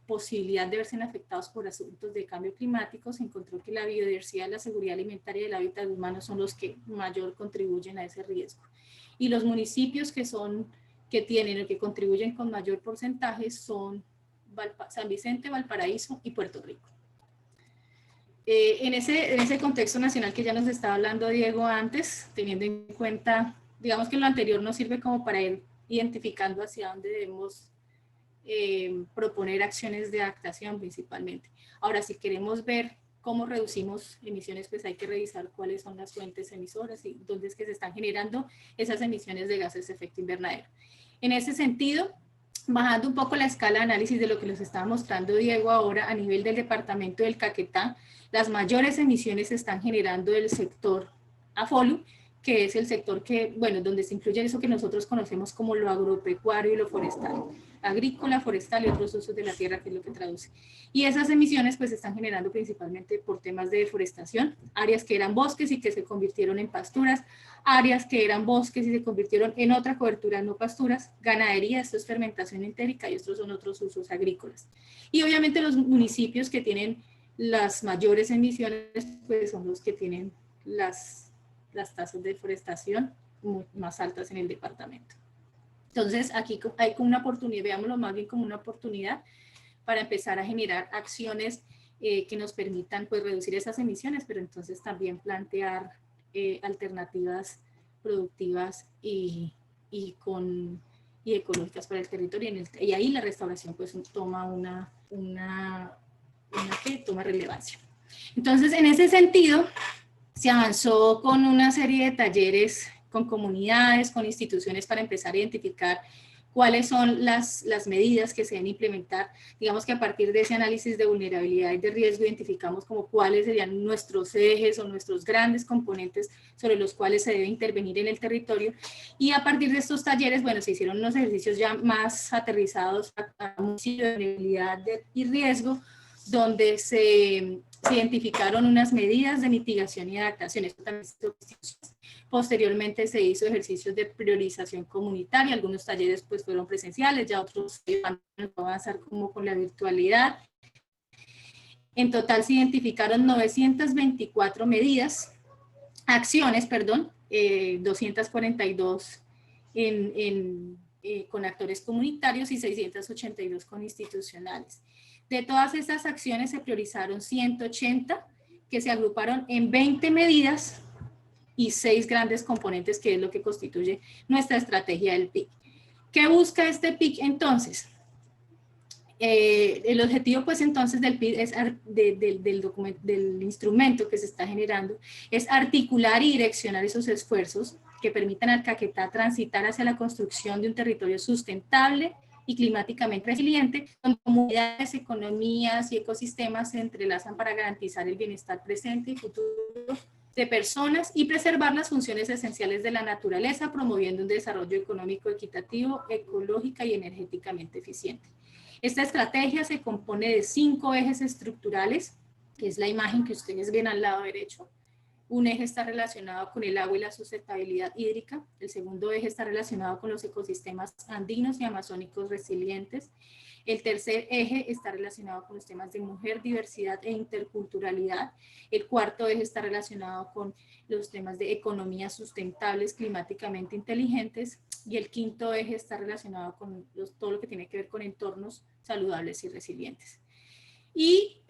S7: posibilidad de verse afectados por asuntos de cambio climático. Se encontró que la biodiversidad, la seguridad alimentaria y el hábitat humano son los que mayor contribuyen a ese riesgo. Y los municipios que contribuyen con mayor porcentaje son San Vicente, Valparaíso y Puerto Rico. En ese contexto nacional que ya nos estaba hablando Diego antes, teniendo en cuenta, digamos que lo anterior nos sirve como para ir identificando hacia dónde debemos proponer acciones de adaptación principalmente. Ahora, si queremos ver cómo reducimos emisiones, pues hay que revisar cuáles son las fuentes emisoras y dónde es que se están generando esas emisiones de gases de efecto invernadero. En ese sentido, bajando un poco la escala de análisis de lo que nos estaba mostrando Diego ahora a nivel del departamento del Caquetá, las mayores emisiones se están generando del sector AFOLU, que es el sector que, bueno, donde se incluye eso que nosotros conocemos como lo agropecuario y lo forestal, agrícola, forestal y otros usos de la tierra, que es lo que traduce. Y esas emisiones pues se están generando principalmente por temas de deforestación, áreas que eran bosques y que se convirtieron en pasturas, áreas que eran bosques y se convirtieron en otra cobertura, no pasturas, ganadería, esto es fermentación entérica y estos son otros usos agrícolas. Y obviamente los municipios que tienen las mayores emisiones pues son los que tienen las las tasas de deforestación más altas en el departamento. Entonces, aquí hay como una oportunidad, veámoslo más bien como una oportunidad para empezar a generar acciones que nos permitan pues reducir esas emisiones, pero entonces también plantear alternativas productivas y ecológicas para el territorio, y ahí la restauración pues toma toma relevancia. Entonces, en ese sentido, se avanzó con una serie de talleres con comunidades, con instituciones para empezar a identificar cuáles son las medidas que se deben implementar. Digamos que a partir de ese análisis de vulnerabilidad y de riesgo identificamos como cuáles serían nuestros ejes o nuestros grandes componentes sobre los cuales se debe intervenir en el territorio. Y a partir de estos talleres, bueno, se hicieron unos ejercicios ya más aterrizados a un sitio de vulnerabilidad y riesgo, donde se identificaron unas medidas de mitigación y adaptación. Esto también posteriormente se hizo ejercicios de priorización comunitaria, algunos talleres pues fueron presenciales, ya otros van a avanzar como con la virtualidad. En total se identificaron 924 medidas, acciones, perdón, 242 con actores comunitarios y 682 con institucionales. De todas estas acciones se priorizaron 180 que se agruparon en 20 medidas y 6 grandes componentes, que es lo que constituye nuestra estrategia del PIC. ¿Qué busca este PIC entonces? El objetivo pues entonces del PIC es del instrumento que se está generando es articular y direccionar esos esfuerzos que permitan al Caquetá transitar hacia la construcción de un territorio sustentable y climáticamente resiliente, donde comunidades, economías y ecosistemas se entrelazan para garantizar el bienestar presente y futuro de personas y preservar las funciones esenciales de la naturaleza, promoviendo un desarrollo económico equitativo, ecológica y energéticamente eficiente. Esta estrategia se compone de 5 ejes estructurales, que es la imagen que ustedes ven al lado derecho. Un eje está relacionado con el agua y la sustentabilidad hídrica. El segundo eje está relacionado con los ecosistemas andinos y amazónicos resilientes. El tercer eje está relacionado con los temas de mujer, diversidad e interculturalidad. El cuarto eje está relacionado con los temas de economías sustentables, climáticamente inteligentes. Y el quinto eje está relacionado con todo lo que tiene que ver con entornos saludables y resilientes. Y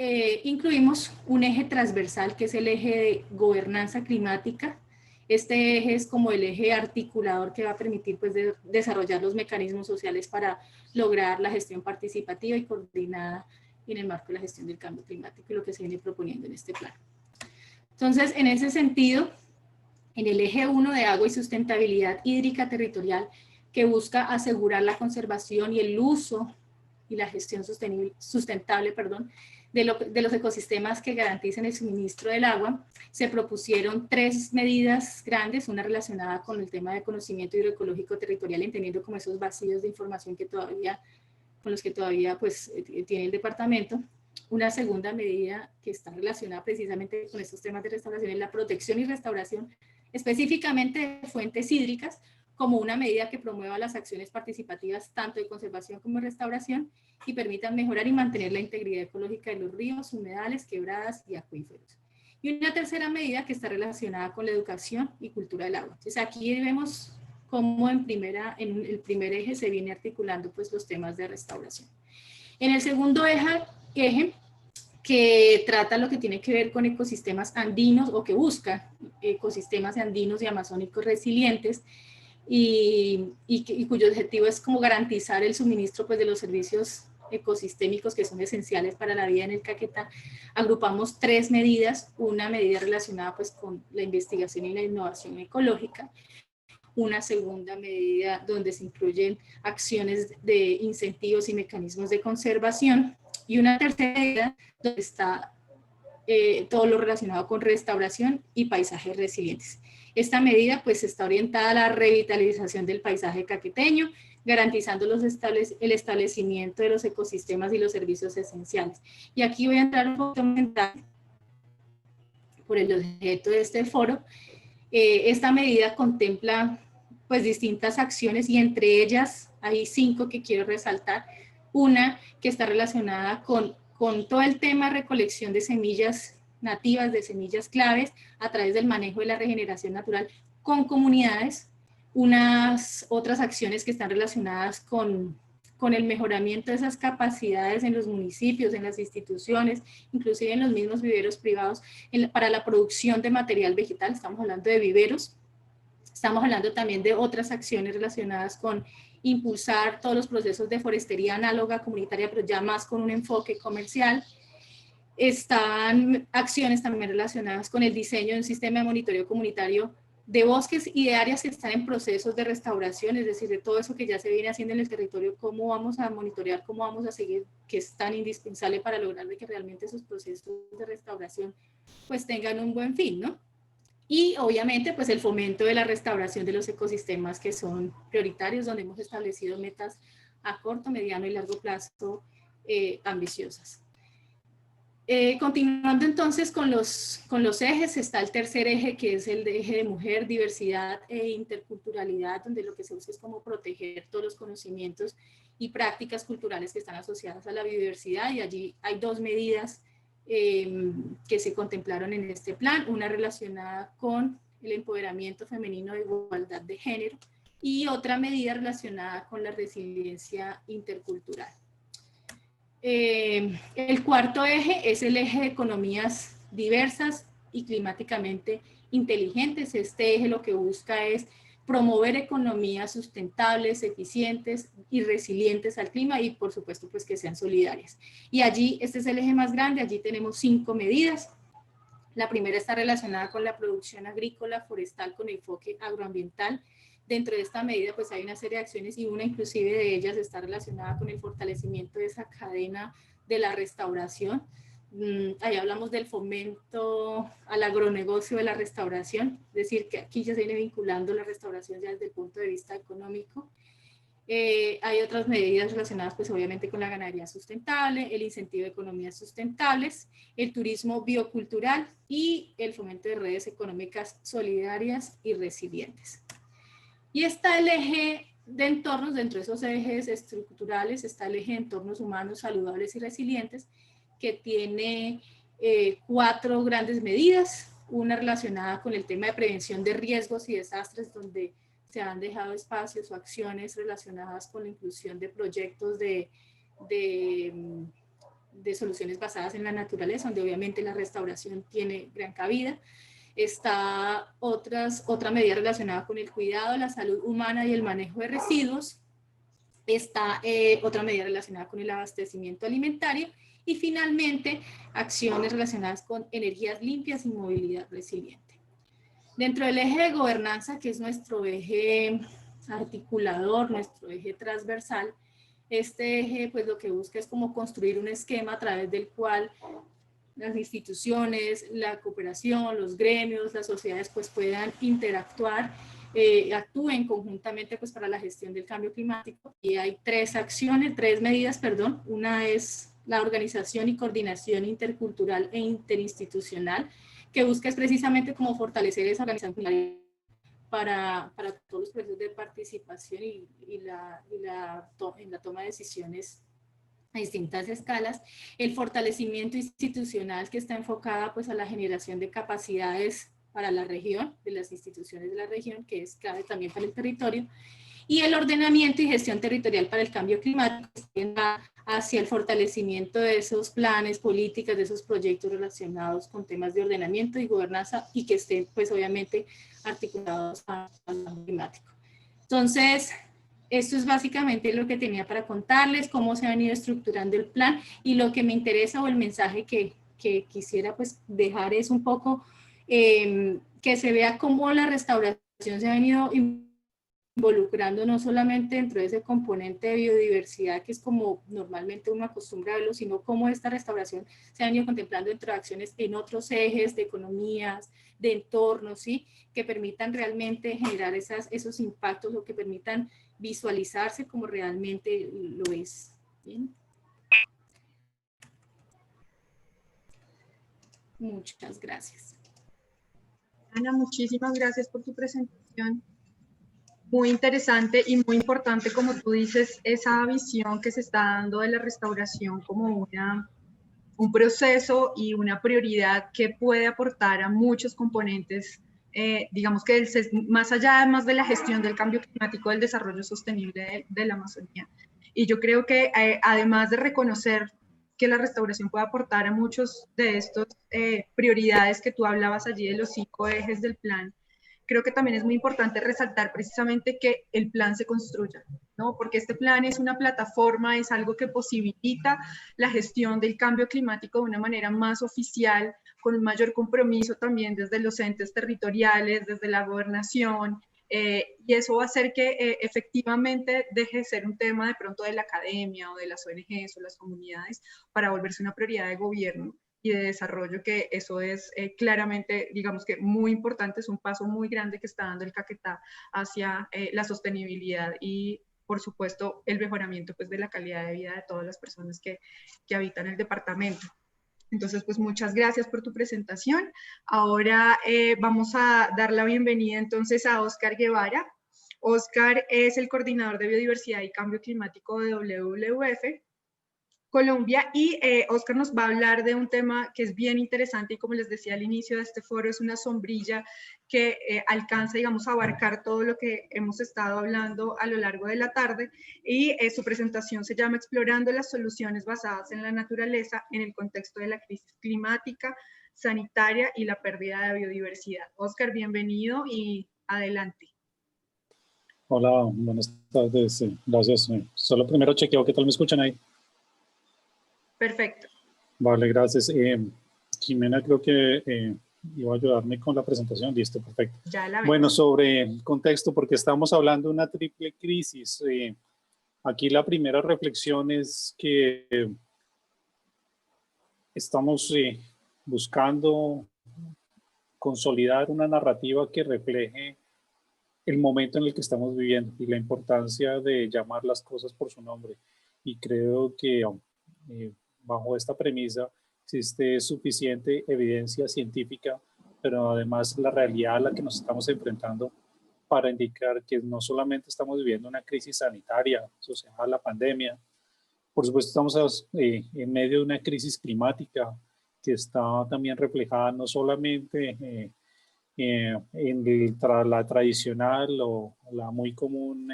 S7: incluimos un eje transversal que es el eje de gobernanza climática. Este eje es como el eje articulador que va a permitir pues, desarrollar los mecanismos sociales para lograr la gestión participativa y coordinada en el marco de la gestión del cambio climático y lo que se viene proponiendo en este plan. Entonces, en ese sentido, en el eje 1 de agua y sustentabilidad hídrica territorial, que busca asegurar la conservación y el uso y la gestión sustentable de los ecosistemas que garanticen el suministro del agua, se propusieron 3 medidas grandes, una relacionada con el tema de conocimiento hidroecológico territorial, entendiendo como esos vacíos de información con los que todavía pues, tiene el departamento. Una segunda medida que está relacionada precisamente con estos temas de restauración es la protección y restauración, específicamente de fuentes hídricas, como una medida que promueva las acciones participativas tanto de conservación como de restauración y permitan mejorar y mantener la integridad ecológica de los ríos, humedales, quebradas y acuíferos. Y una tercera medida que está relacionada con la educación y cultura del agua. Entonces aquí vemos cómo en el primer eje se viene articulando pues, los temas de restauración. En el segundo eje que trata lo que tiene que ver con ecosistemas andinos o que busca ecosistemas andinos y amazónicos resilientes, y cuyo objetivo es como garantizar el suministro pues, de los servicios ecosistémicos que son esenciales para la vida en el Caquetá. Agrupamos 3 medidas, una medida relacionada pues, con la investigación y la innovación ecológica, una segunda medida donde se incluyen acciones de incentivos y mecanismos de conservación, y una tercera medida donde está todo lo relacionado con restauración y paisajes resilientes. Esta medida pues está orientada a la revitalización del paisaje caqueteño, garantizando el establecimiento de los ecosistemas y los servicios esenciales. Y aquí voy a entrar un poco en detalle por el objeto de este foro. Esta medida contempla pues distintas acciones y entre ellas hay 5 que quiero resaltar. Una que está relacionada con todo el tema de recolección de semillas nativas de semillas claves a través del manejo de la regeneración natural con comunidades, unas otras acciones que están relacionadas con el mejoramiento de esas capacidades en los municipios, en las instituciones, inclusive en los mismos viveros privados, para la producción de material vegetal. Estamos hablando de viveros. Estamos hablando también de otras acciones relacionadas con impulsar todos los procesos de forestería análoga comunitaria, pero ya más con un enfoque comercial. Están acciones también relacionadas con el diseño de un sistema de monitoreo comunitario de bosques y de áreas que están en procesos de restauración, es decir, de todo eso que ya se viene haciendo en el territorio, cómo vamos a monitorear, cómo vamos a seguir, que es tan indispensable para lograr de que realmente esos procesos de restauración pues tengan un buen fin, ¿no? Y obviamente pues el fomento de la restauración de los ecosistemas que son prioritarios, donde hemos establecido metas a corto, mediano y largo plazo ambiciosas. Continuando entonces con los ejes, está el tercer eje, que es el eje de mujer, diversidad e interculturalidad, donde lo que se busca es como proteger todos los conocimientos y prácticas culturales que están asociadas a la biodiversidad, y allí hay dos medidas que se contemplaron en este plan, una relacionada con el empoderamiento femenino de igualdad de género y otra medida relacionada con la resiliencia intercultural. El cuarto eje es el eje de economías diversas y climáticamente inteligentes. Este eje lo que busca es promover economías sustentables, eficientes y resilientes al clima y por supuesto pues que sean solidarias. Y allí, este es el eje más grande, allí tenemos 5 medidas. La primera está relacionada con la producción agrícola, forestal con enfoque agroambiental. Dentro de esta medida pues hay una serie de acciones y una inclusive de ellas está relacionada con el fortalecimiento de esa cadena de la restauración. Ahí hablamos del fomento al agronegocio de la restauración, es decir, que aquí ya se viene vinculando la restauración ya desde el punto de vista económico. Hay otras medidas relacionadas pues obviamente con la ganadería sustentable, el incentivo de economías sustentables, el turismo biocultural y el fomento de redes económicas solidarias y resilientes. Y está el eje de entornos, dentro de esos ejes estructurales está el eje de entornos humanos saludables y resilientes, que tiene 4 grandes medidas, una relacionada con el tema de prevención de riesgos y desastres, donde se han dejado espacios o acciones relacionadas con la inclusión de proyectos de soluciones basadas en la naturaleza, donde obviamente la restauración tiene gran cabida. Está otra medida relacionada con el cuidado, la salud humana y el manejo de residuos. Está otra medida relacionada con el abastecimiento alimentario. Y finalmente, acciones relacionadas con energías limpias y movilidad resiliente. Dentro del eje de gobernanza, que es nuestro eje articulador, nuestro eje transversal, este eje pues lo que busca es como construir un esquema a través del cual las instituciones, la cooperación, los gremios, las sociedades pues puedan interactuar, actúen conjuntamente pues para la gestión del cambio climático. Y hay 3 medidas, perdón. Una es la organización y coordinación intercultural e interinstitucional, que busca es precisamente como fortalecer esa organización para todos los procesos de participación en la toma de decisiones a distintas escalas, el fortalecimiento institucional que está enfocada pues a la generación de capacidades para la región, de las instituciones de la región, que es clave también para el territorio, y el ordenamiento y gestión territorial para el cambio climático, que va hacia el fortalecimiento de esos planes, políticas, de esos proyectos relacionados con temas de ordenamiento y gobernanza y que estén pues obviamente articulados al cambio climático. Entonces, esto es básicamente lo que tenía para contarles, cómo se ha venido estructurando el plan, y lo que me interesa o el mensaje que quisiera pues dejar es un poco que se vea cómo la restauración se ha venido involucrando no solamente dentro de ese componente de biodiversidad que es como normalmente uno acostumbra a verlo, sino cómo esta restauración se ha venido contemplando dentro de acciones en otros ejes de economías, de entornos, ¿sí? Que permitan realmente generar esos impactos o que permitan visualizarse como realmente lo es. ¿Bien? Muchas gracias.
S5: Ana, muchísimas gracias por tu presentación. Muy interesante y muy importante, como tú dices, esa visión que se está dando de la restauración como una un proceso y una prioridad que puede aportar a muchos componentes, digamos que más allá además de la gestión del cambio climático, del desarrollo sostenible de la Amazonía. Y yo creo que además de reconocer que la restauración puede aportar a muchos de estos prioridades que tú hablabas allí de los 5 ejes del plan, creo que también es muy importante resaltar precisamente que el plan se construya, ¿no? Porque este plan es una plataforma, es algo que posibilita la gestión del cambio climático de una manera más oficial, con un mayor compromiso también desde los entes territoriales, desde la gobernación, y eso va a hacer que efectivamente deje de ser un tema de pronto de la academia o de las ONGs o las comunidades para volverse una prioridad de gobierno y de desarrollo, que eso es claramente, digamos que muy importante, es un paso muy grande que está dando el Caquetá hacia la sostenibilidad y, por supuesto, el mejoramiento pues, de la calidad de vida de todas las personas que habitan el departamento. Entonces, pues muchas gracias por tu presentación. Ahora vamos a dar la bienvenida entonces a Óscar Guevara. Óscar es el coordinador de biodiversidad y cambio climático de WWF Colombia, y Óscar nos va a hablar de un tema que es bien interesante y, como les decía al inicio de este foro, es una sombrilla que alcanza, digamos, a abarcar todo lo que hemos estado hablando a lo largo de la tarde, y su presentación se llama Explorando las soluciones basadas en la naturaleza en el contexto de la crisis climática, sanitaria y la pérdida de biodiversidad. Óscar, bienvenido y adelante.
S8: Hola, buenas tardes, gracias. Solo primero chequeo qué tal me escuchan ahí.
S5: Perfecto.
S8: Vale, gracias. Jimena creo que iba a ayudarme con la presentación. Listo, perfecto.
S5: Ya la
S8: bueno, sobre el contexto, porque estamos hablando de una triple crisis. Aquí la primera reflexión es que estamos buscando consolidar una narrativa que refleje el momento en el que estamos viviendo y la importancia de llamar las cosas por su nombre. Y creo que bajo esta premisa existe suficiente evidencia científica, pero además la realidad a la que nos estamos enfrentando para indicar que no solamente estamos viviendo una crisis sanitaria asociada a la pandemia, por supuesto estamos en medio de una crisis climática que está también reflejada no solamente en la tradicional o la muy común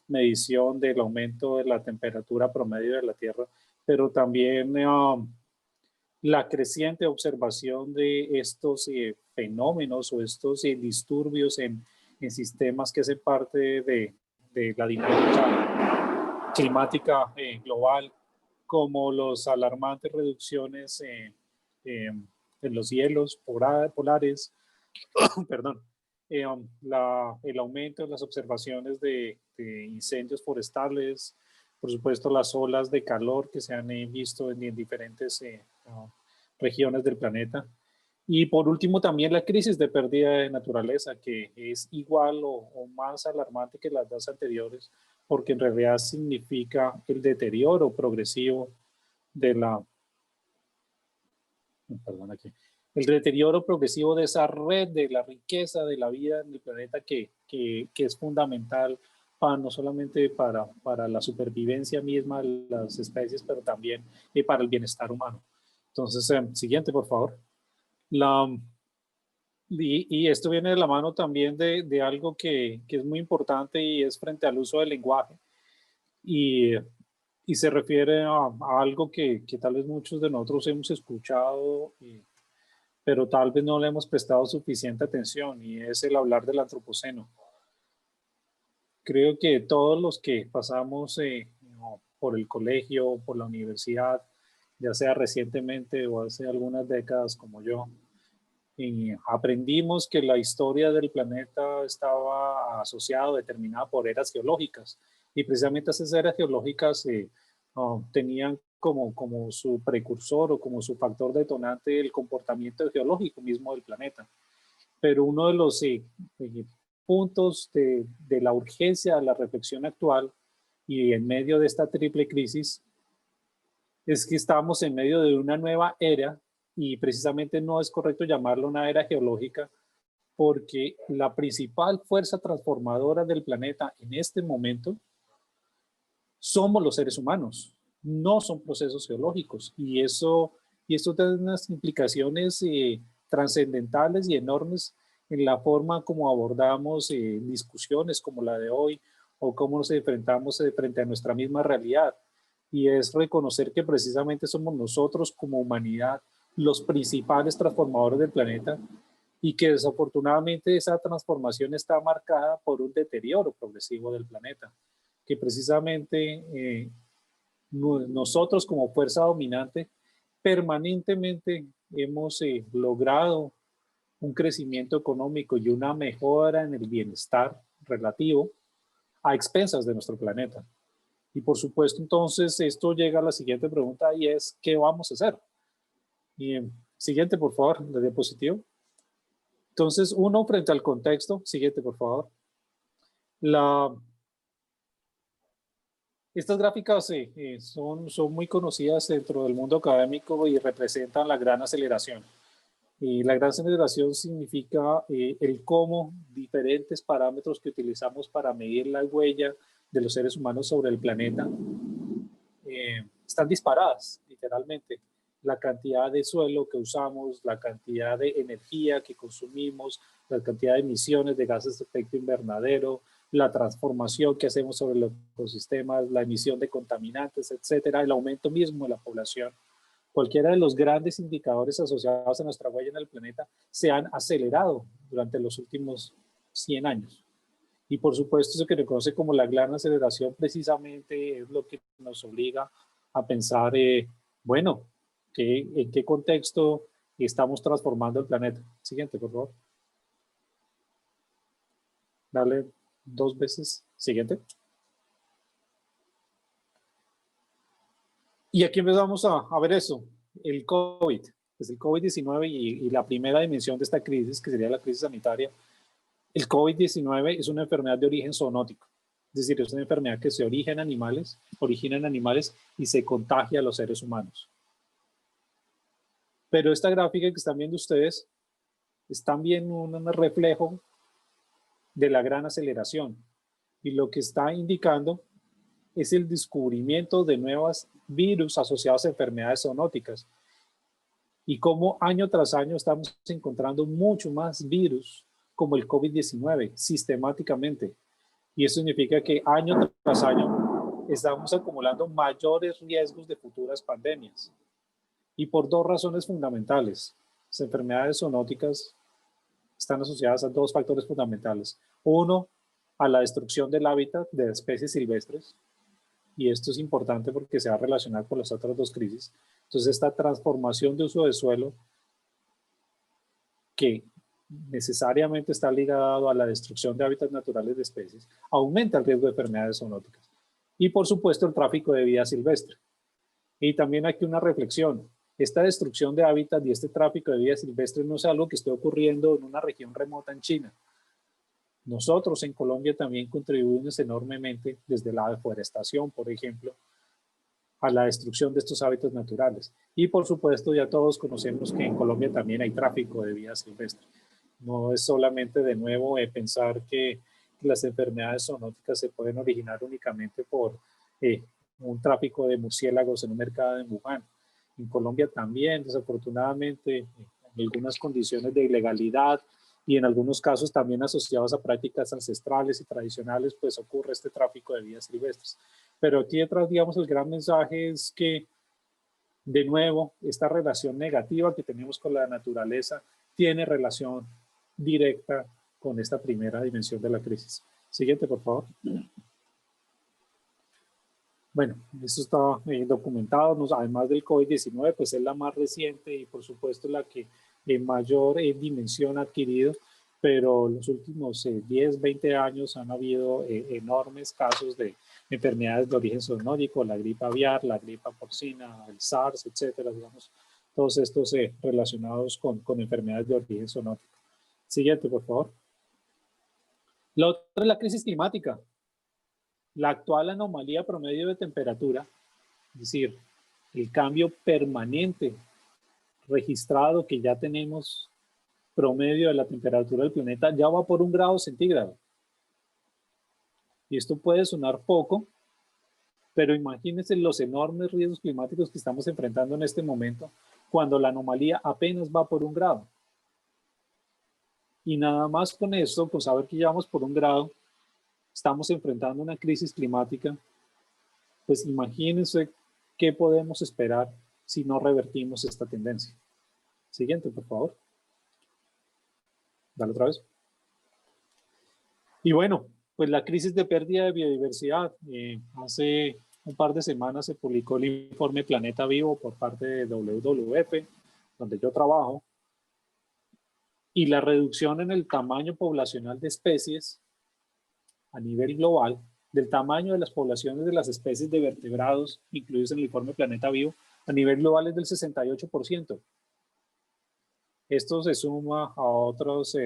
S8: medición del aumento de la temperatura promedio de la Tierra, pero también la creciente observación de estos fenómenos o estos disturbios en sistemas que hacen parte de la dinámica climática global, como los alarmantes reducciones en los hielos polares, perdón, el aumento de las observaciones de incendios forestales, por supuesto las olas de calor que se han visto en diferentes regiones del planeta, y por último también la crisis de pérdida de naturaleza, que es igual o más alarmante que las dos anteriores, porque en realidad significa el deterioro progresivo de el deterioro progresivo de esa red de la riqueza de la vida en el planeta que es fundamental para, no solamente para la supervivencia misma de las especies, pero también para el bienestar humano. Entonces, siguiente, por favor. Y esto viene de la mano también de algo que es muy importante, y es frente al uso del lenguaje. Y se refiere a algo que tal vez muchos de nosotros hemos escuchado, pero tal vez no le hemos prestado suficiente atención, y es el hablar del antropoceno. Creo que todos los que pasamos por el colegio, por la universidad, ya sea recientemente o hace algunas décadas como yo, aprendimos que la historia del planeta estaba asociada, determinada por eras geológicas, y precisamente esas eras geológicas tenían como su precursor o como su factor detonante el comportamiento geológico mismo del planeta. Pero uno de los puntos de la urgencia de la reflexión actual, y en medio de esta triple crisis, es que estamos en medio de una nueva era, y precisamente no es correcto llamarlo una era geológica, porque la principal fuerza transformadora del planeta en este momento somos los seres humanos, no son procesos geológicos, y eso Y esto tiene unas implicaciones trascendentales y enormes en la forma como abordamos discusiones como la de hoy o cómo nos enfrentamos frente a nuestra misma realidad. Y es reconocer que precisamente somos nosotros como humanidad los principales transformadores del planeta y que desafortunadamente esa transformación está marcada por un deterioro progresivo del planeta, que precisamente nosotros como fuerza dominante permanentemente hemos logrado un crecimiento económico y una mejora en el bienestar relativo a expensas de nuestro planeta. Y por supuesto, entonces, esto llega a la siguiente pregunta y es, ¿qué vamos a hacer? Y, siguiente, por favor, la diapositiva. Entonces, uno, frente al contexto, siguiente, por favor. Estas gráficas son muy conocidas dentro del mundo académico y representan la gran aceleración. Y la gran aceleración significa el cómo diferentes parámetros que utilizamos para medir la huella de los seres humanos sobre el planeta están disparadas, literalmente. La cantidad de suelo que usamos, la cantidad de energía que consumimos, la cantidad de emisiones de gases de efecto invernadero, la transformación que hacemos sobre los ecosistemas, la emisión de contaminantes, etcétera, el aumento mismo de la población. Cualquiera de los grandes indicadores asociados a nuestra huella en el planeta se han acelerado durante los últimos 100 años. Y por supuesto, eso que se conoce como la gran aceleración precisamente es lo que nos obliga a pensar, bueno, ¿en qué contexto estamos transformando el planeta? Siguiente, por favor. Dale 2 veces. Siguiente. Y aquí empezamos a ver eso, el COVID. Pues el COVID-19 y la primera dimensión de esta crisis, que sería la crisis sanitaria. El COVID-19 es una enfermedad de origen zoonótico, es decir, es una enfermedad que se origina en animales y se contagia a los seres humanos. Pero esta gráfica que están viendo ustedes es también un reflejo de la gran aceleración y lo que está indicando es el descubrimiento de nuevos virus asociados a enfermedades zoonóticas y cómo año tras año estamos encontrando mucho más virus como el COVID-19 sistemáticamente. Y eso significa que año tras año estamos acumulando mayores riesgos de futuras pandemias. Y por 2 razones fundamentales. Las enfermedades zoonóticas están asociadas a 2 factores fundamentales. Uno, a la destrucción del hábitat de especies silvestres. Y esto es importante porque se va a relacionar con las otras 2 crisis. Entonces, esta transformación de uso de suelo que necesariamente está ligado a la destrucción de hábitats naturales de especies, aumenta el riesgo de enfermedades zoonóticas. Y por supuesto el tráfico de vida silvestre. Y también aquí una reflexión. Esta destrucción de hábitat y este tráfico de vida silvestre no es algo que esté ocurriendo en una región remota en China. Nosotros en Colombia también contribuimos enormemente desde la deforestación, por ejemplo, a la destrucción de estos hábitats naturales. Y por supuesto ya todos conocemos que en Colombia también hay tráfico de vida silvestre. No es solamente de nuevo pensar que las enfermedades zoonóticas se pueden originar únicamente por un tráfico de murciélagos en un mercado en Wuhan. En Colombia también, desafortunadamente, en algunas condiciones de ilegalidad y en algunos casos también asociados a prácticas ancestrales y tradicionales, pues ocurre este tráfico de vidas silvestres. Pero aquí detrás, digamos, el gran mensaje es que, de nuevo, esta relación negativa que tenemos con la naturaleza tiene relación directa con esta primera dimensión de la crisis. Siguiente, por favor. Bueno, esto está documentado, además del COVID-19, pues es la más reciente y por supuesto la que mayor dimensión ha adquirido, pero los últimos 10, 20 años han habido enormes casos de enfermedades de origen zoonótico, la gripe aviar, la gripe porcina, el SARS, etcétera, digamos, todos estos relacionados con enfermedades de origen zoonótico. Siguiente, por favor. La otra es la crisis climática. La actual anomalía promedio de temperatura, es decir, el cambio permanente registrado que ya tenemos promedio de la temperatura del planeta, ya va por 1 grado centígrado. Y esto puede sonar poco, pero imagínense los enormes riesgos climáticos que estamos enfrentando en este momento cuando la anomalía apenas va por 1 grado. Y nada más con esto, con saber que ya vamos por 1 grado, estamos enfrentando una crisis climática, pues imagínense qué podemos esperar si no revertimos esta tendencia. Siguiente, por favor. Dale otra vez. Y bueno, pues la crisis de pérdida de biodiversidad. Hace un par de semanas se publicó el informe Planeta Vivo por parte de WWF, donde yo trabajo, y la reducción en el tamaño poblacional de especies a nivel global, del tamaño de las poblaciones de las especies de vertebrados incluidos en el informe Planeta Vivo, a nivel global es del 68%. Esto se suma a otras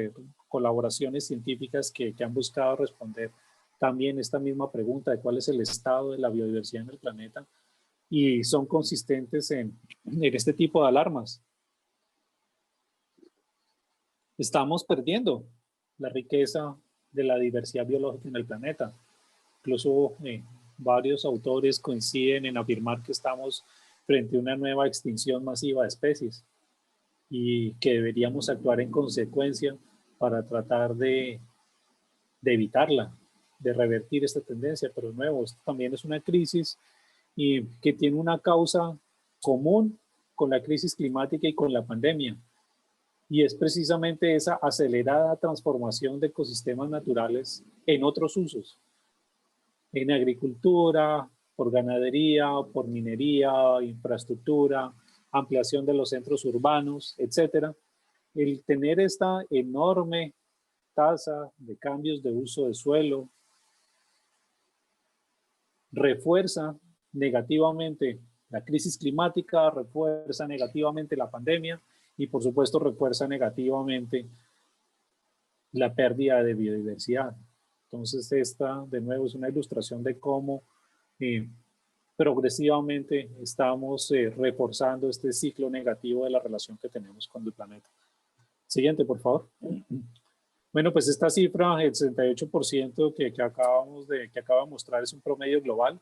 S8: colaboraciones científicas que han buscado responder también esta misma pregunta de cuál es el estado de la biodiversidad en el planeta, y son consistentes en este tipo de alarmas. Estamos perdiendo la riqueza de la diversidad biológica en el planeta. Incluso varios autores coinciden en afirmar que estamos frente a una nueva extinción masiva de especies y que deberíamos actuar en consecuencia para tratar de evitarla, de revertir esta tendencia. Pero de nuevo, esto también es una crisis y que tiene una causa común con la crisis climática y con la pandemia, y es precisamente esa acelerada transformación de ecosistemas naturales en otros usos, en agricultura, por ganadería, por minería, infraestructura, ampliación de los centros urbanos, etcétera. El tener esta enorme tasa de cambios de uso de suelo refuerza negativamente la crisis climática, refuerza negativamente la pandemia y por supuesto refuerza negativamente la pérdida de biodiversidad. Entonces esta de nuevo es una ilustración de cómo progresivamente estamos reforzando este ciclo negativo de la relación que tenemos con el planeta. Siguiente, por favor. Bueno, pues esta cifra, el 68% que acaba de mostrar, es un promedio global,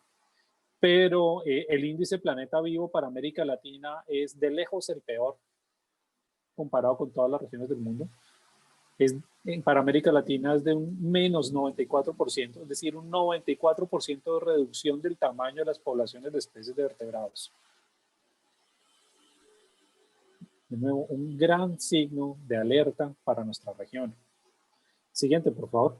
S8: pero el índice Planeta Vivo para América Latina es de lejos el peor comparado con todas las regiones del mundo. Para América Latina es de un menos 94%, es decir, un 94% de reducción del tamaño de las poblaciones de especies de vertebrados. De nuevo, un gran signo de alerta para nuestra región. Siguiente, por favor.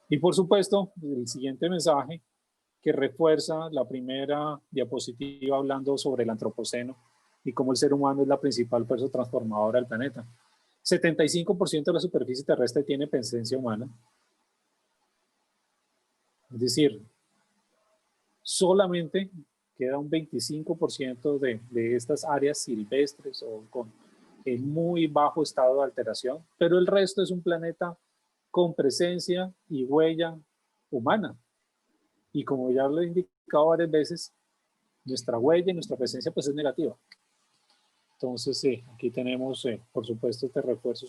S8: Y por supuesto, el siguiente mensaje que refuerza la primera diapositiva hablando sobre el antropoceno y cómo el ser humano es la principal fuerza transformadora del planeta. 75% de la superficie terrestre tiene presencia humana. Es decir, solamente queda un 25% de estas áreas silvestres o en muy bajo estado de alteración, pero el resto es un planeta con presencia y huella humana. Y como ya lo he indicado varias veces, nuestra huella y nuestra presencia pues es negativa. Entonces, aquí tenemos, por supuesto, este refuerzo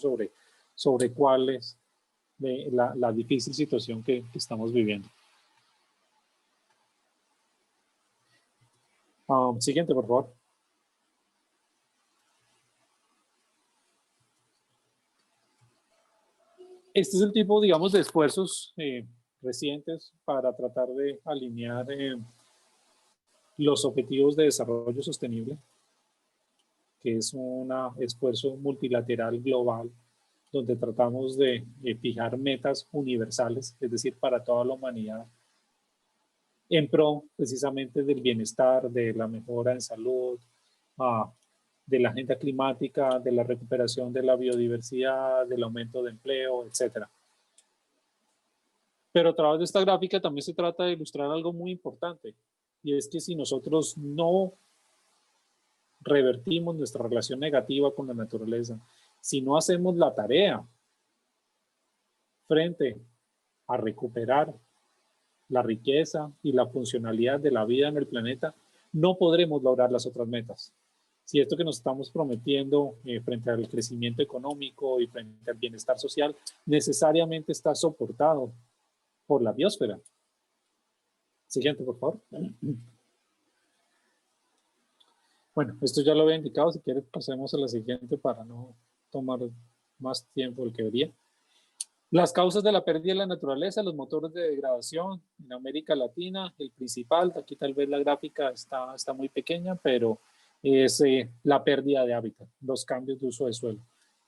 S8: sobre cuál es la difícil situación que estamos viviendo. Siguiente, por favor. Este es el tipo, digamos, de esfuerzos recientes para tratar de alinear los objetivos de desarrollo sostenible, que es un esfuerzo multilateral global donde tratamos de fijar metas universales, es decir, para toda la humanidad, en pro precisamente del bienestar, de la mejora en salud, de la agenda climática, de la recuperación de la biodiversidad, del aumento de empleo, etc. Pero a través de esta gráfica también se trata de ilustrar algo muy importante, y es que si nosotros no revertimos nuestra relación negativa con la naturaleza, si no hacemos la tarea frente a recuperar la riqueza y la funcionalidad de la vida en el planeta, no podremos lograr las otras metas. Si esto que nos estamos prometiendo frente al crecimiento económico y frente al bienestar social necesariamente está soportado por la biosfera. Siguiente, por favor. Bueno, esto ya lo había indicado, si quieres pasemos a la siguiente para no tomar más tiempo del que debería. Las causas de la pérdida de la naturaleza, los motores de degradación en América Latina, el principal, aquí tal vez la gráfica está muy pequeña, pero es la pérdida de hábitat, los cambios de uso de suelo.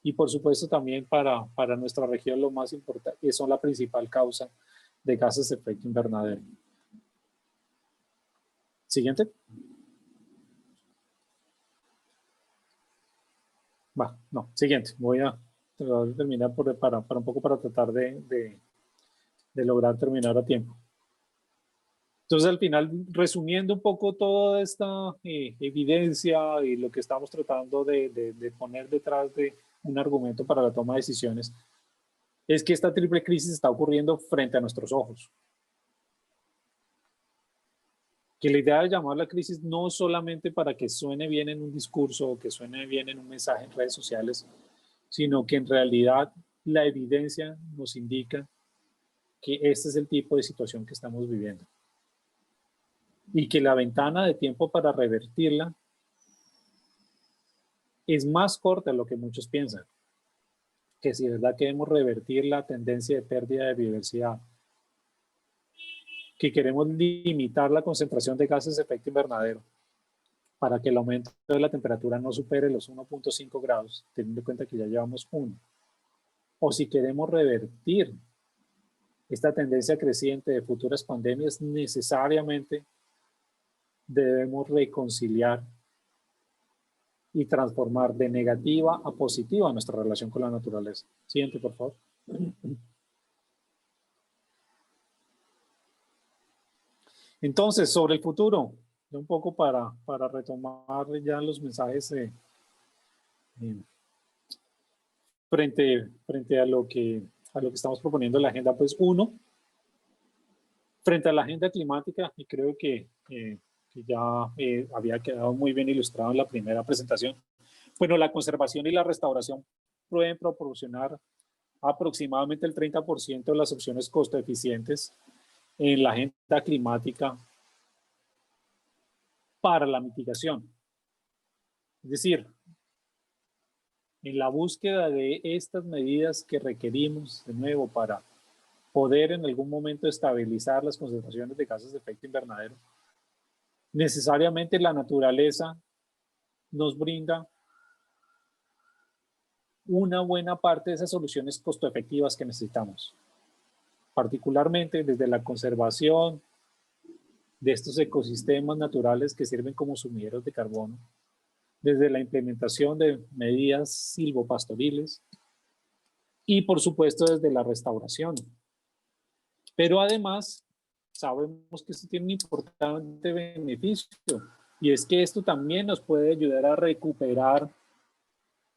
S8: Y por supuesto también para nuestra región lo más importante, son la principal causa de gases de efecto invernadero. Siguiente. No, siguiente. Voy a terminar para un poco para tratar de lograr terminar a tiempo. Entonces, al final, resumiendo un poco toda esta evidencia y lo que estamos tratando de poner detrás de un argumento para la toma de decisiones, es que esta triple crisis está ocurriendo frente a nuestros ojos. Que la idea de llamar la crisis no solamente para que suene bien en un discurso o que suene bien en un mensaje en redes sociales, sino que en realidad la evidencia nos indica que este es el tipo de situación que estamos viviendo. Y que la ventana de tiempo para revertirla es más corta de lo que muchos piensan. Que si es verdad queremos revertir la tendencia de pérdida de biodiversidad, que queremos limitar la concentración de gases de efecto invernadero para que el aumento de la temperatura no supere los 1.5 grados, teniendo en cuenta que ya llevamos 1. O si queremos revertir esta tendencia creciente de futuras pandemias, necesariamente debemos reconciliar y transformar de negativa a positiva nuestra relación con la naturaleza. Siguiente, por favor. Entonces, sobre el futuro, un poco para retomar ya los mensajes frente a lo que estamos proponiendo en la agenda, pues uno, frente a la agenda climática, y creo que ya había quedado muy bien ilustrado en la primera presentación. Bueno, la conservación y la restauración pueden proporcionar aproximadamente el 30% de las opciones costo eficientes en la agenda climática para la mitigación. Es decir, en la búsqueda de estas medidas que requerimos, de nuevo, para poder en algún momento estabilizar las concentraciones de gases de efecto invernadero, necesariamente la naturaleza nos brinda una buena parte de esas soluciones costo efectivas que necesitamos, particularmente desde la conservación de estos ecosistemas naturales que sirven como sumideros de carbono, desde la implementación de medidas silvopastoriles y por supuesto desde la restauración. Pero además sabemos que esto tiene un importante beneficio y es que esto también nos puede ayudar a recuperar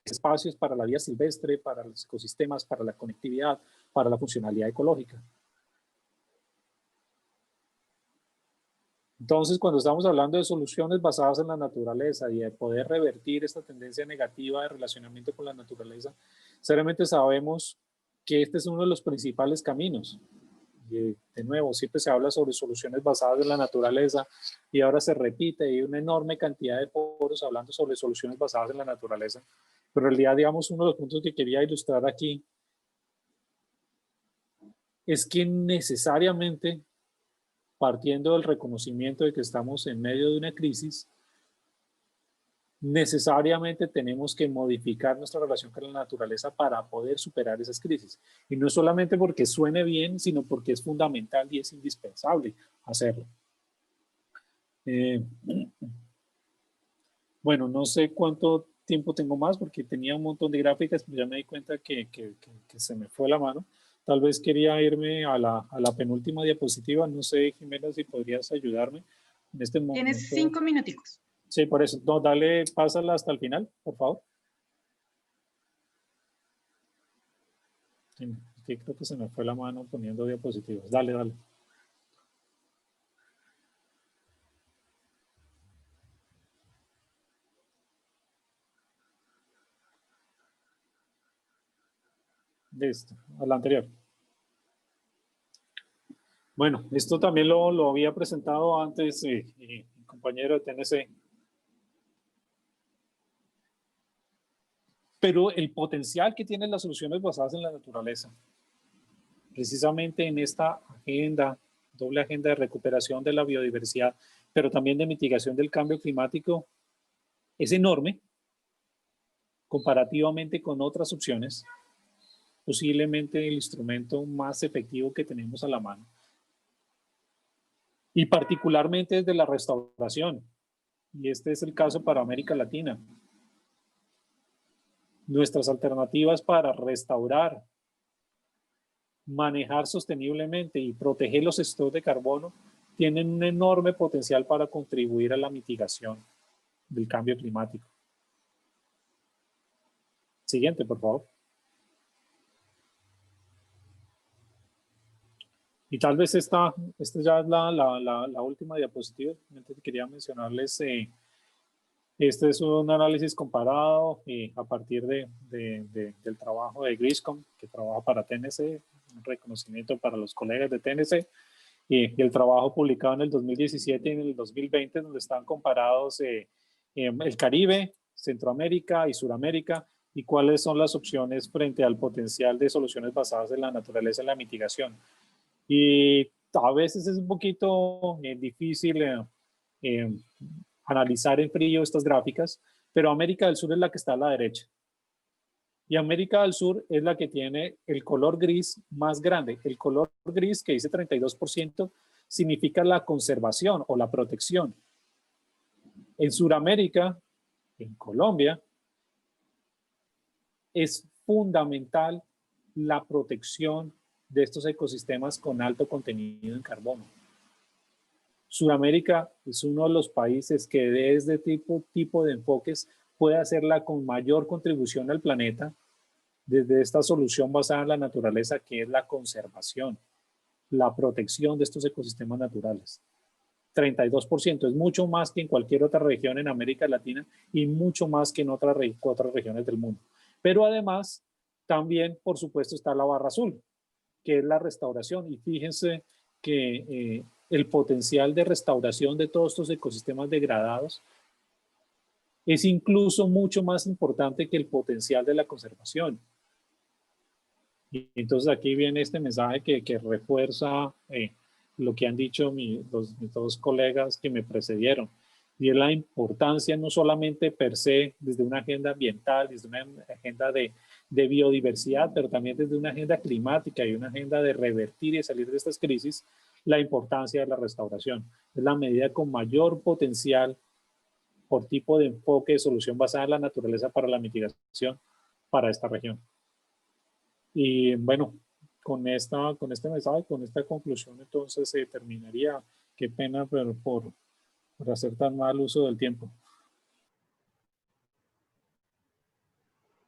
S8: espacios para la vida silvestre, para los ecosistemas, para la conectividad, para la funcionalidad ecológica. Entonces, cuando estamos hablando de soluciones basadas en la naturaleza y de poder revertir esta tendencia negativa de relacionamiento con la naturaleza, seriamente sabemos que este es uno de los principales caminos. Y de nuevo, siempre se habla sobre soluciones basadas en la naturaleza y ahora se repite, hay una enorme cantidad de foros hablando sobre soluciones basadas en la naturaleza. Pero en realidad, digamos, uno de los puntos que quería ilustrar aquí es que necesariamente, partiendo del reconocimiento de que estamos en medio de una crisis, necesariamente tenemos que modificar nuestra relación con la naturaleza para poder superar esas crisis. Y no solamente porque suene bien, sino porque es fundamental y es indispensable hacerlo. Bueno, no sé cuánto tiempo tengo más porque tenía un montón de gráficas, pero ya me di cuenta que se me fue la mano. Tal vez quería irme a la penúltima diapositiva. No sé, Jimena, si podrías ayudarme en este momento.
S5: Tienes 5 minuticos.
S8: Sí, por eso. No, dale, pásala hasta el final, por favor. Sí, creo que se me fue la mano poniendo diapositivas. Dale, dale. Listo, a la anterior. Bueno, esto también lo había presentado antes mi compañero de TNC. pero el potencial que tienen las soluciones basadas en la naturaleza, precisamente en esta agenda, doble agenda de recuperación de la biodiversidad, pero también de mitigación del cambio climático, es enorme comparativamente con otras opciones, posiblemente el instrumento más efectivo que tenemos a la mano. Y particularmente desde la restauración, y este es el caso para América Latina. Nuestras alternativas para restaurar, manejar sosteniblemente y proteger los stocks de carbono tienen un enorme potencial para contribuir a la mitigación del cambio climático. Siguiente, por favor. Y tal vez esta ya es la última diapositiva. Quería mencionarles, este es un análisis comparado a partir del trabajo de Griscom, que trabaja para TNC, un reconocimiento para los colegas de TNC, y el trabajo publicado en el 2017 y en el 2020, donde están comparados el Caribe, Centroamérica y Suramérica, y cuáles son las opciones frente al potencial de soluciones basadas en la naturaleza en la mitigación. Y a veces es un poquito difícil analizar en frío estas gráficas, pero América del Sur es la que está a la derecha. Y América del Sur es la que tiene el color gris más grande. El color gris, que dice 32%, significa la conservación o la protección. En Sudamérica, en Colombia, es fundamental la protección de estos ecosistemas con alto contenido en carbono. Sudamérica es uno de los países que desde este tipo de enfoques puede hacerla con mayor contribución al planeta desde esta solución basada en la naturaleza, que es la conservación, la protección de estos ecosistemas naturales. 32% es mucho más que en cualquier otra región en América Latina y mucho más que en otras regiones del mundo. Pero además, también, por supuesto, está la barra azul, que es la restauración. Y fíjense que el potencial de restauración de todos estos ecosistemas degradados es incluso mucho más importante que el potencial de la conservación. Y entonces aquí viene este mensaje que refuerza lo que han dicho mis dos colegas que me precedieron, y es la importancia no solamente per se desde una agenda ambiental, desde una agenda de biodiversidad, pero también desde una agenda climática y una agenda de revertir y salir de estas crisis, la importancia de la restauración. Es la medida con mayor potencial por tipo de enfoque de solución basada en la naturaleza para la mitigación para esta región. Y bueno, con este mensaje, con esta conclusión, entonces se terminaría. Qué pena por hacer tan mal uso del tiempo.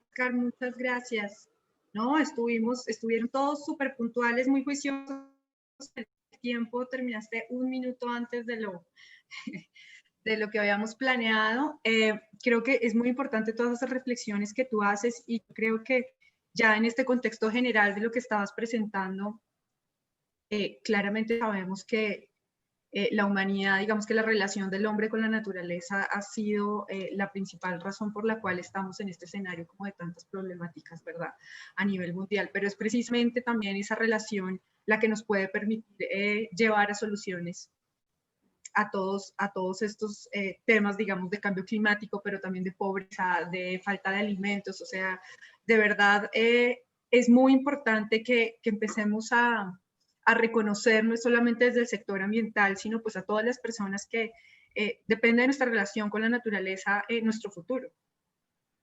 S5: Oscar, muchas gracias. No, estuvieron todos súper puntuales, muy juiciosos. El tiempo terminaste un minuto antes de lo que habíamos planeado. Creo que es muy importante todas esas reflexiones que tú haces, y creo que ya en este contexto general de lo que estabas presentando, claramente sabemos que la humanidad, digamos que la relación del hombre con la naturaleza ha sido la principal razón por la cual estamos en este escenario como de tantas problemáticas, ¿verdad? A nivel mundial, pero es precisamente también esa relación la que nos puede permitir llevar a soluciones a todos estos temas, digamos, de cambio climático, pero también de pobreza, de falta de alimentos. O sea, de verdad es muy importante que empecemos a reconocer, no solamente desde el sector ambiental, sino pues a todas las personas que dependen de nuestra relación con la naturaleza, nuestro futuro.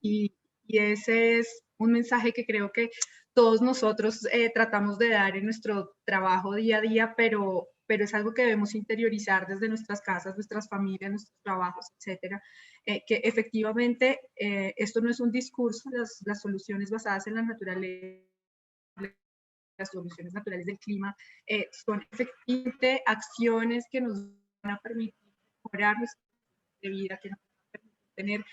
S5: Y ese es un mensaje que creo que todos nosotros tratamos de dar en nuestro trabajo día a día, pero es algo que debemos interiorizar desde nuestras casas, nuestras familias, nuestros trabajos, etcétera, que efectivamente esto no es un discurso. Las soluciones basadas en la naturaleza, las soluciones naturales del clima, son efectivamente acciones que nos van a permitir mejorar nuestra vida, que nos van a permitir tener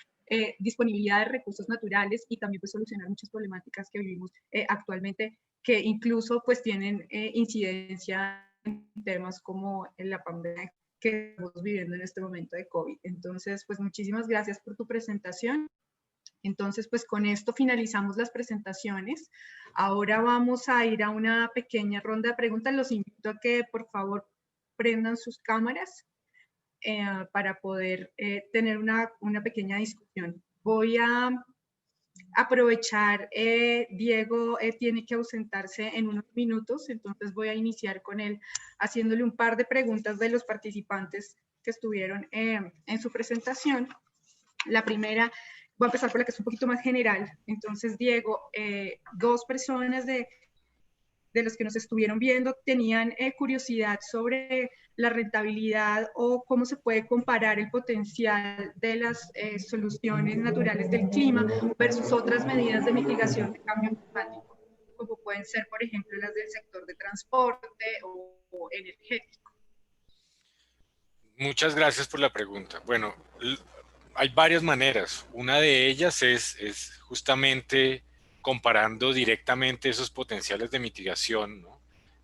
S5: disponibilidad de recursos naturales y también pues solucionar muchas problemáticas que vivimos actualmente, que incluso pues tienen incidencia en temas como en la pandemia que estamos viviendo en este momento de COVID. Entonces, pues muchísimas gracias por tu presentación. Entonces, pues con esto finalizamos las presentaciones. Ahora vamos a ir a una pequeña ronda de preguntas. Los invito a que por favor prendan sus cámaras para poder tener una pequeña discusión. Voy a aprovechar, Diego tiene que ausentarse en unos minutos, entonces voy a iniciar con él haciéndole un par de preguntas de los participantes que estuvieron en su presentación. La primera, voy a empezar por la que es un poquito más general. Entonces, Diego, dos personas de los que nos estuvieron viendo tenían curiosidad sobre la rentabilidad o cómo se puede comparar el potencial de las soluciones naturales del clima versus otras medidas de mitigación de cambio climático, como pueden ser, por ejemplo, las del sector de transporte o energético.
S6: Muchas gracias por la pregunta. Bueno, hay varias maneras. Una de ellas es justamente comparando directamente esos potenciales de mitigación, ¿no?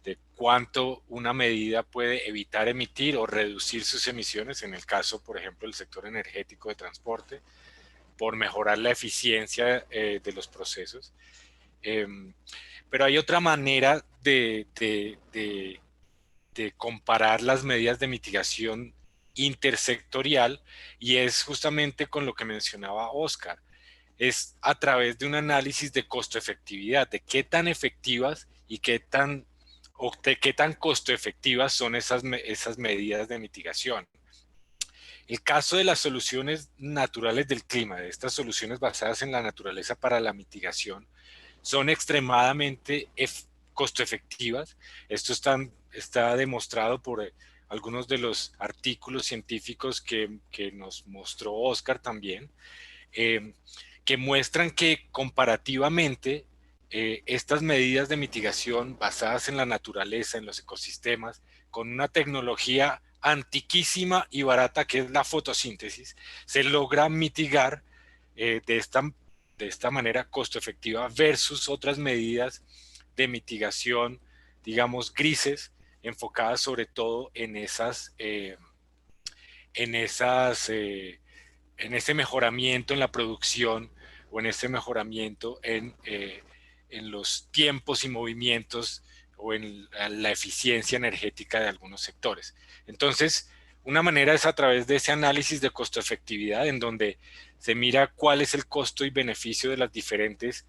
S6: De cuánto una medida puede evitar emitir o reducir sus emisiones, en el caso, por ejemplo, del sector energético de transporte, por mejorar la eficiencia de los procesos. Pero hay otra manera de comparar las medidas de mitigación intersectorial, y es justamente con lo que mencionaba Oscar. Es a través de un análisis de costo-efectividad, de qué tan efectivas y qué tan costo efectivas son esas medidas de mitigación. El caso de las soluciones naturales del clima, de estas soluciones basadas en la naturaleza para la mitigación, son extremadamente costo efectivas. Esto está demostrado por algunos de los artículos científicos que nos mostró Oscar también, que muestran que comparativamente estas medidas de mitigación basadas en la naturaleza, en los ecosistemas, con una tecnología antiquísima y barata que es la fotosíntesis, se logra mitigar de esta manera costo efectiva versus otras medidas de mitigación, digamos, grises, enfocadas sobre todo en ese mejoramiento en la producción o en ese mejoramiento en los tiempos y movimientos o en la eficiencia energética de algunos sectores. Entonces, una manera es a través de ese análisis de costo-efectividad, en donde se mira cuál es el costo y beneficio de las diferentes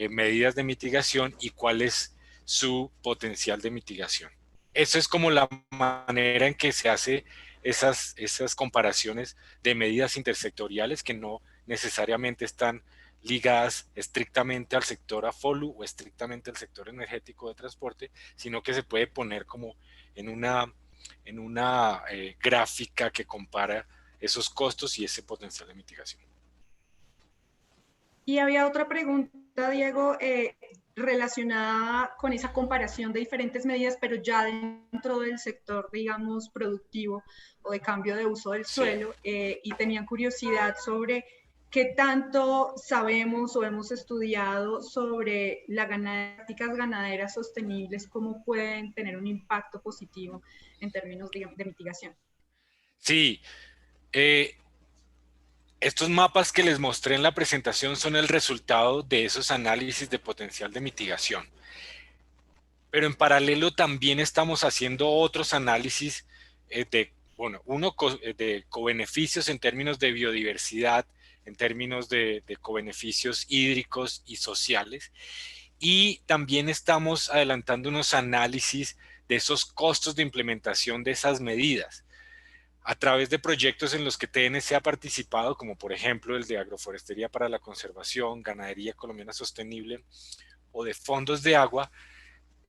S6: medidas de mitigación y cuál es su potencial de mitigación. Eso es como la manera en que se hace esas comparaciones de medidas intersectoriales que no necesariamente están ligadas estrictamente al sector AFOLU o estrictamente al sector energético de transporte, sino que se puede poner como en una gráfica que compara esos costos y ese potencial de mitigación.
S5: Y había otra pregunta, Diego, relacionada con esa comparación de diferentes medidas, pero ya dentro del sector, digamos, productivo o de cambio de uso del suelo, y tenían curiosidad sobre qué tanto sabemos o hemos estudiado sobre las prácticas ganaderas sostenibles, cómo pueden tener un impacto positivo en términos de mitigación.
S6: Sí, estos mapas que les mostré en la presentación son el resultado de esos análisis de potencial de mitigación. Pero en paralelo también estamos haciendo otros análisis de cobeneficios en términos de biodiversidad, en términos de cobeneficios hídricos y sociales. Y también estamos adelantando unos análisis de esos costos de implementación de esas medidas, a través de proyectos en los que TNC ha participado, como por ejemplo el de Agroforestería para la Conservación, Ganadería Colombiana Sostenible o de fondos de agua.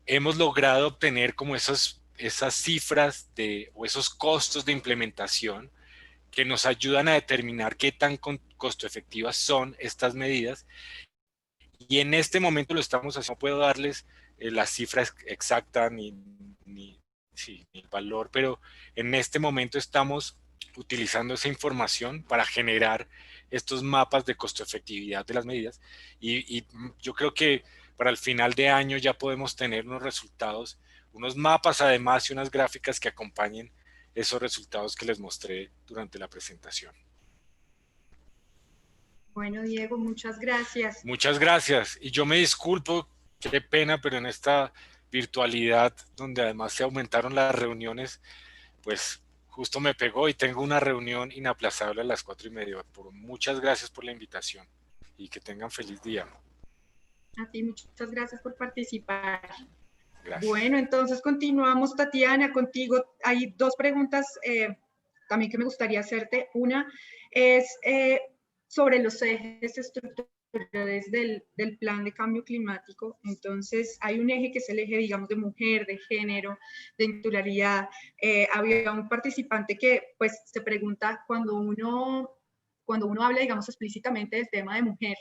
S6: Hemos logrado obtener como esas cifras o esos costos de implementación que nos ayudan a determinar qué tan costo efectivas son estas medidas. Y en este momento lo estamos haciendo. No puedo darles la cifra exacta ni el valor, pero en este momento estamos utilizando esa información para generar estos mapas de costo efectividad de las medidas. Y yo creo que para el final de año ya podemos tener unos resultados, unos mapas además y unas gráficas que acompañen esos resultados que les mostré durante la presentación.
S5: Bueno, Diego, muchas gracias.
S6: Muchas gracias. Y yo me disculpo, qué pena, pero en esta virtualidad, donde además se aumentaron las reuniones, pues justo me pegó y tengo una reunión inaplazable a las 4:30. Muchas gracias por la invitación y que tengan feliz día.
S5: A ti, muchas gracias por participar.
S6: Gracias.
S5: Bueno, entonces continuamos, Tatiana, contigo. Hay dos preguntas también que me gustaría hacerte. Una es sobre los ejes estructurales del plan de cambio climático. Entonces, hay un eje que es el eje, digamos, de mujer, de género, de titularidad. Había un participante que, pues, se pregunta cuando uno habla, digamos, explícitamente del tema de mujer,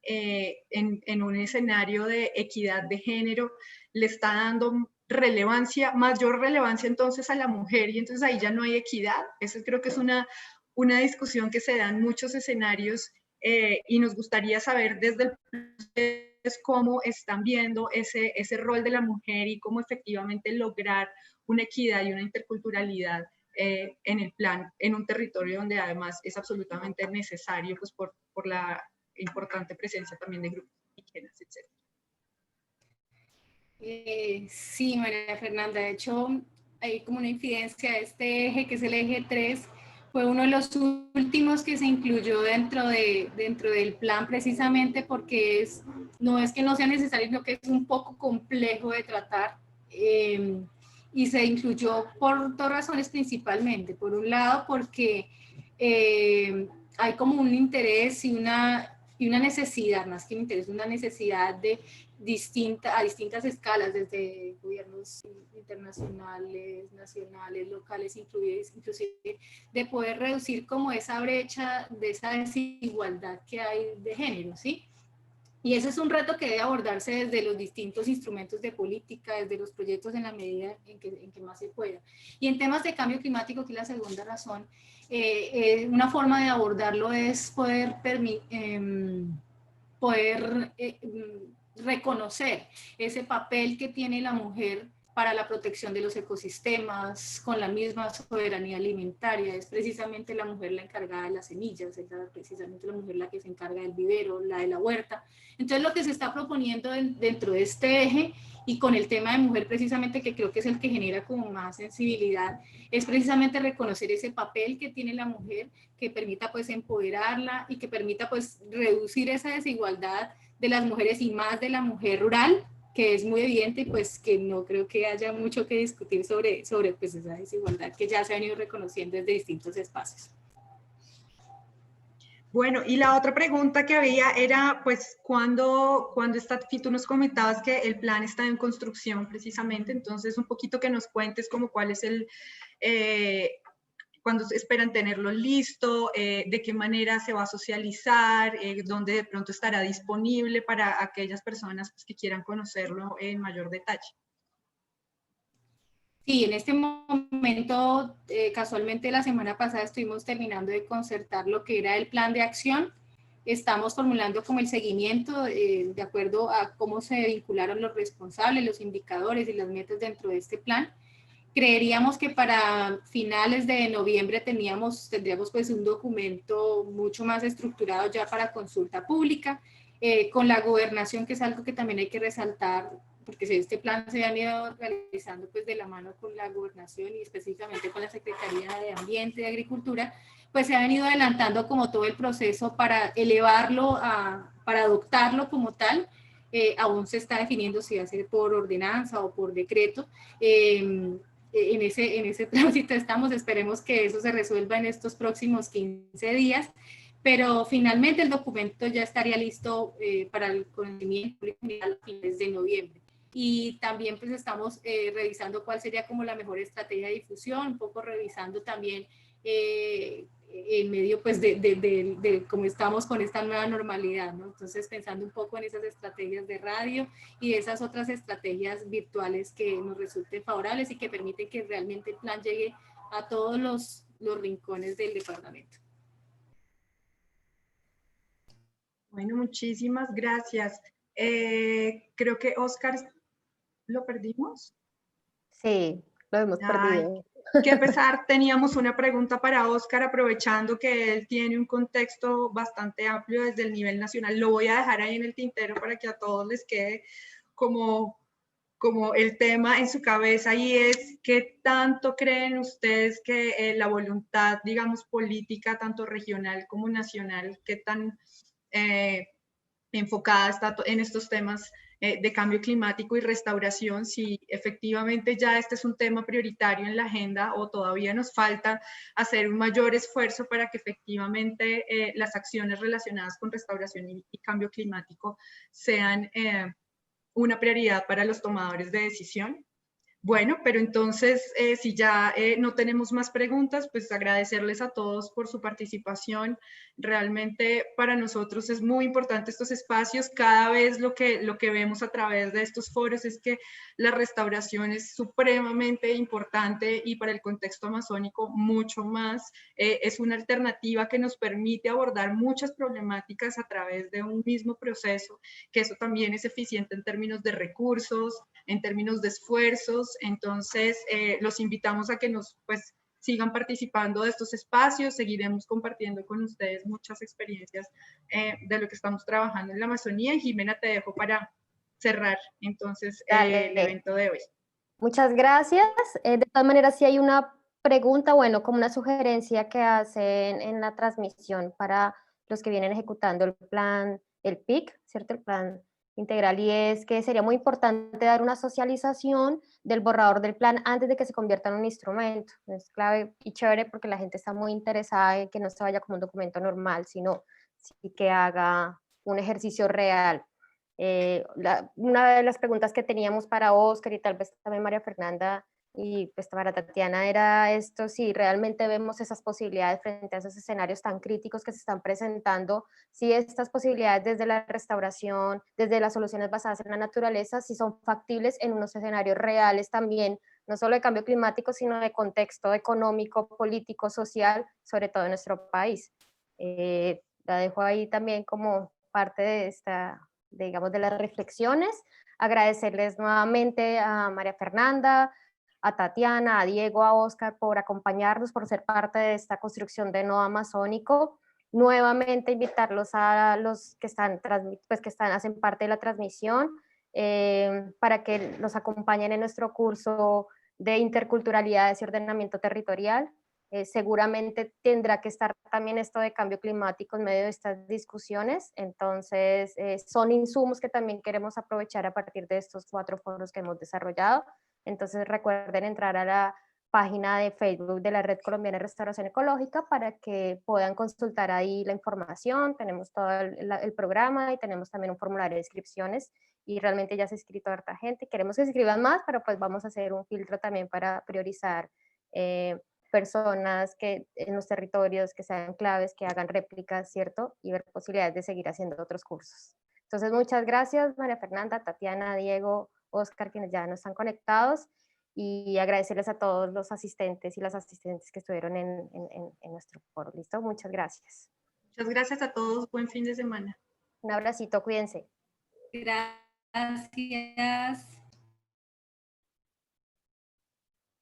S5: en un escenario de equidad de género, le está dando relevancia, mayor relevancia entonces a la mujer, y entonces ahí ya no hay equidad. Eso creo que es una discusión que se da en muchos escenarios, y nos gustaría saber desde el cómo están viendo ese rol de la mujer y cómo efectivamente lograr una equidad y una interculturalidad en el plan, en un territorio donde además es absolutamente necesario, pues por la importante presencia también de grupos indígenas, etc.
S7: Sí, María Fernanda, de hecho hay como una incidencia de este eje, que es el eje 3, fue uno de los últimos que se incluyó dentro del plan, precisamente porque no es que no sea necesario, sino que es un poco complejo de tratar, y se incluyó por dos razones principalmente. Por un lado, porque hay como un interés y una necesidad, más que un interés, una necesidad de a distintas escalas, desde gobiernos internacionales, nacionales, locales, inclusive de poder reducir como esa brecha, de esa desigualdad que hay de género, ¿sí? Y ese es un reto que debe abordarse desde los distintos instrumentos de política, desde los proyectos, en la medida en que más se pueda. Y en temas de cambio climático, que es la segunda razón, una forma de abordarlo es poder reconocer ese papel que tiene la mujer para la protección de los ecosistemas, con la misma soberanía alimentaria. Es precisamente la mujer la encargada de las semillas, es precisamente la mujer la que se encarga del vivero, la de la huerta. Entonces, lo que se está proponiendo dentro de este eje, y con el tema de mujer precisamente, que creo que es el que genera como más sensibilidad, es precisamente reconocer ese papel que tiene la mujer, que permita pues empoderarla y que permita pues reducir esa desigualdad de las mujeres, y más de la mujer rural, que es muy evidente, y pues que no creo que haya mucho que discutir sobre pues esa desigualdad que ya se ha venido reconociendo desde distintos espacios.
S5: Bueno, y la otra pregunta que había era, pues, cuando tú nos comentabas que el plan está en construcción precisamente, entonces un poquito que nos cuentes como cuál es cuándo esperan tenerlo listo, de qué manera se va a socializar, dónde de pronto estará disponible para aquellas personas, pues, que quieran conocerlo en mayor detalle.
S7: Sí, en este momento, casualmente la semana pasada estuvimos terminando de concertar lo que era el plan de acción. Estamos formulando como el seguimiento de acuerdo a cómo se vincularon los responsables, los indicadores y las metas dentro de este plan. Creeríamos que para finales de noviembre tendríamos pues un documento mucho más estructurado ya para consulta pública, con la gobernación, que es algo que también hay que resaltar, porque este plan se ha ido realizando pues de la mano con la gobernación y específicamente con la Secretaría de Ambiente y Agricultura, pues se ha venido adelantando como todo el proceso para elevarlo, para adoptarlo como tal. Aún se está definiendo si va a ser por ordenanza o por decreto. En ese tránsito estamos, esperemos que eso se resuelva en estos próximos 15 días, pero finalmente el documento ya estaría listo para el conocimiento a fines de noviembre. Y también pues estamos revisando cuál sería como la mejor estrategia de difusión, un poco revisando también en medio pues de cómo estamos con esta nueva normalidad, ¿no? Entonces pensando un poco en esas estrategias de radio y esas otras estrategias virtuales que nos resulten favorables y que permiten que realmente el plan llegue a todos los rincones del departamento.
S5: Bueno, muchísimas gracias. Creo que Oscar, ¿lo perdimos?
S9: Sí, lo hemos
S5: Ay,
S9: perdido.
S5: Qué pesar, teníamos una pregunta para Óscar, aprovechando que él tiene un contexto bastante amplio desde el nivel nacional. Lo voy a dejar ahí en el tintero para que a todos les quede como el tema en su cabeza, y es qué tanto creen ustedes que la voluntad, digamos, política, tanto regional como nacional, qué tan enfocada está en estos temas de cambio climático y restauración, si efectivamente ya este es un tema prioritario en la agenda o todavía nos falta hacer un mayor esfuerzo para que efectivamente las acciones relacionadas con restauración y cambio climático sean una prioridad para los tomadores de decisión. Bueno, pero entonces, si ya no tenemos más preguntas, pues agradecerles a todos por su participación. Realmente para nosotros es muy importante estos espacios. Cada vez lo que vemos a través de estos foros es que la restauración es supremamente importante, y para el contexto amazónico mucho más. Es una alternativa que nos permite abordar muchas problemáticas a través de un mismo proceso, que eso también es eficiente en términos de recursos, en términos de esfuerzos. Entonces, los invitamos a que nos sigan participando de estos espacios. Seguiremos compartiendo con ustedes muchas experiencias de lo que estamos trabajando en la Amazonía. Y Jimena, te dejo para cerrar entonces el evento de hoy.
S4: Muchas gracias. De todas maneras, si hay una pregunta, bueno, como una sugerencia que hacen en la transmisión para los que vienen ejecutando el plan, el PIC, ¿cierto? El plan integral, y es que sería muy importante dar una socialización del borrador del plan antes de que se convierta en un instrumento. Es clave y chévere porque la gente está muy interesada en que no se vaya como un documento normal, sino sí que haga un ejercicio real. Una de las preguntas que teníamos para Óscar y tal vez también María Fernanda y pues para Tatiana era esto: si realmente vemos esas posibilidades frente a esos escenarios tan críticos que se están presentando, si estas posibilidades desde la restauración, desde las soluciones basadas en la naturaleza, si son factibles en unos escenarios reales también, no solo de cambio climático, sino de contexto económico, político, social, sobre todo en nuestro país. La dejo ahí también como parte de esta, digamos, de las reflexiones. Agradecerles nuevamente a María Fernanda, a Tatiana, a Diego, a Óscar por acompañarnos, por ser parte de esta construcción de Nodo Amazónico. Nuevamente invitarlos a los que están, hacen parte de la transmisión, para que nos acompañen en nuestro curso de interculturalidades y ordenamiento territorial. Seguramente tendrá que estar también esto de cambio climático en medio de estas discusiones. Entonces, son insumos que también queremos aprovechar a partir de estos 4 foros que hemos desarrollado. Entonces, recuerden entrar a la página de Facebook de la Red Colombiana de Restauración Ecológica para que puedan consultar ahí la información. Tenemos todo el programa y tenemos también un formulario de inscripciones, y realmente ya se ha inscrito harta gente. Queremos que se inscriban más, pero pues vamos a hacer un filtro también para priorizar personas que en los territorios que sean claves, que hagan réplicas, ¿cierto? Y ver posibilidades de seguir haciendo otros cursos. Entonces, muchas gracias, María Fernanda, Tatiana, Diego, Óscar, quienes ya no están conectados, y agradecerles a todos los asistentes y las asistentes que estuvieron en nuestro foro. ¿Listo? Muchas gracias.
S5: Muchas gracias a todos. Buen fin de semana.
S4: Un abracito, cuídense.
S7: Gracias.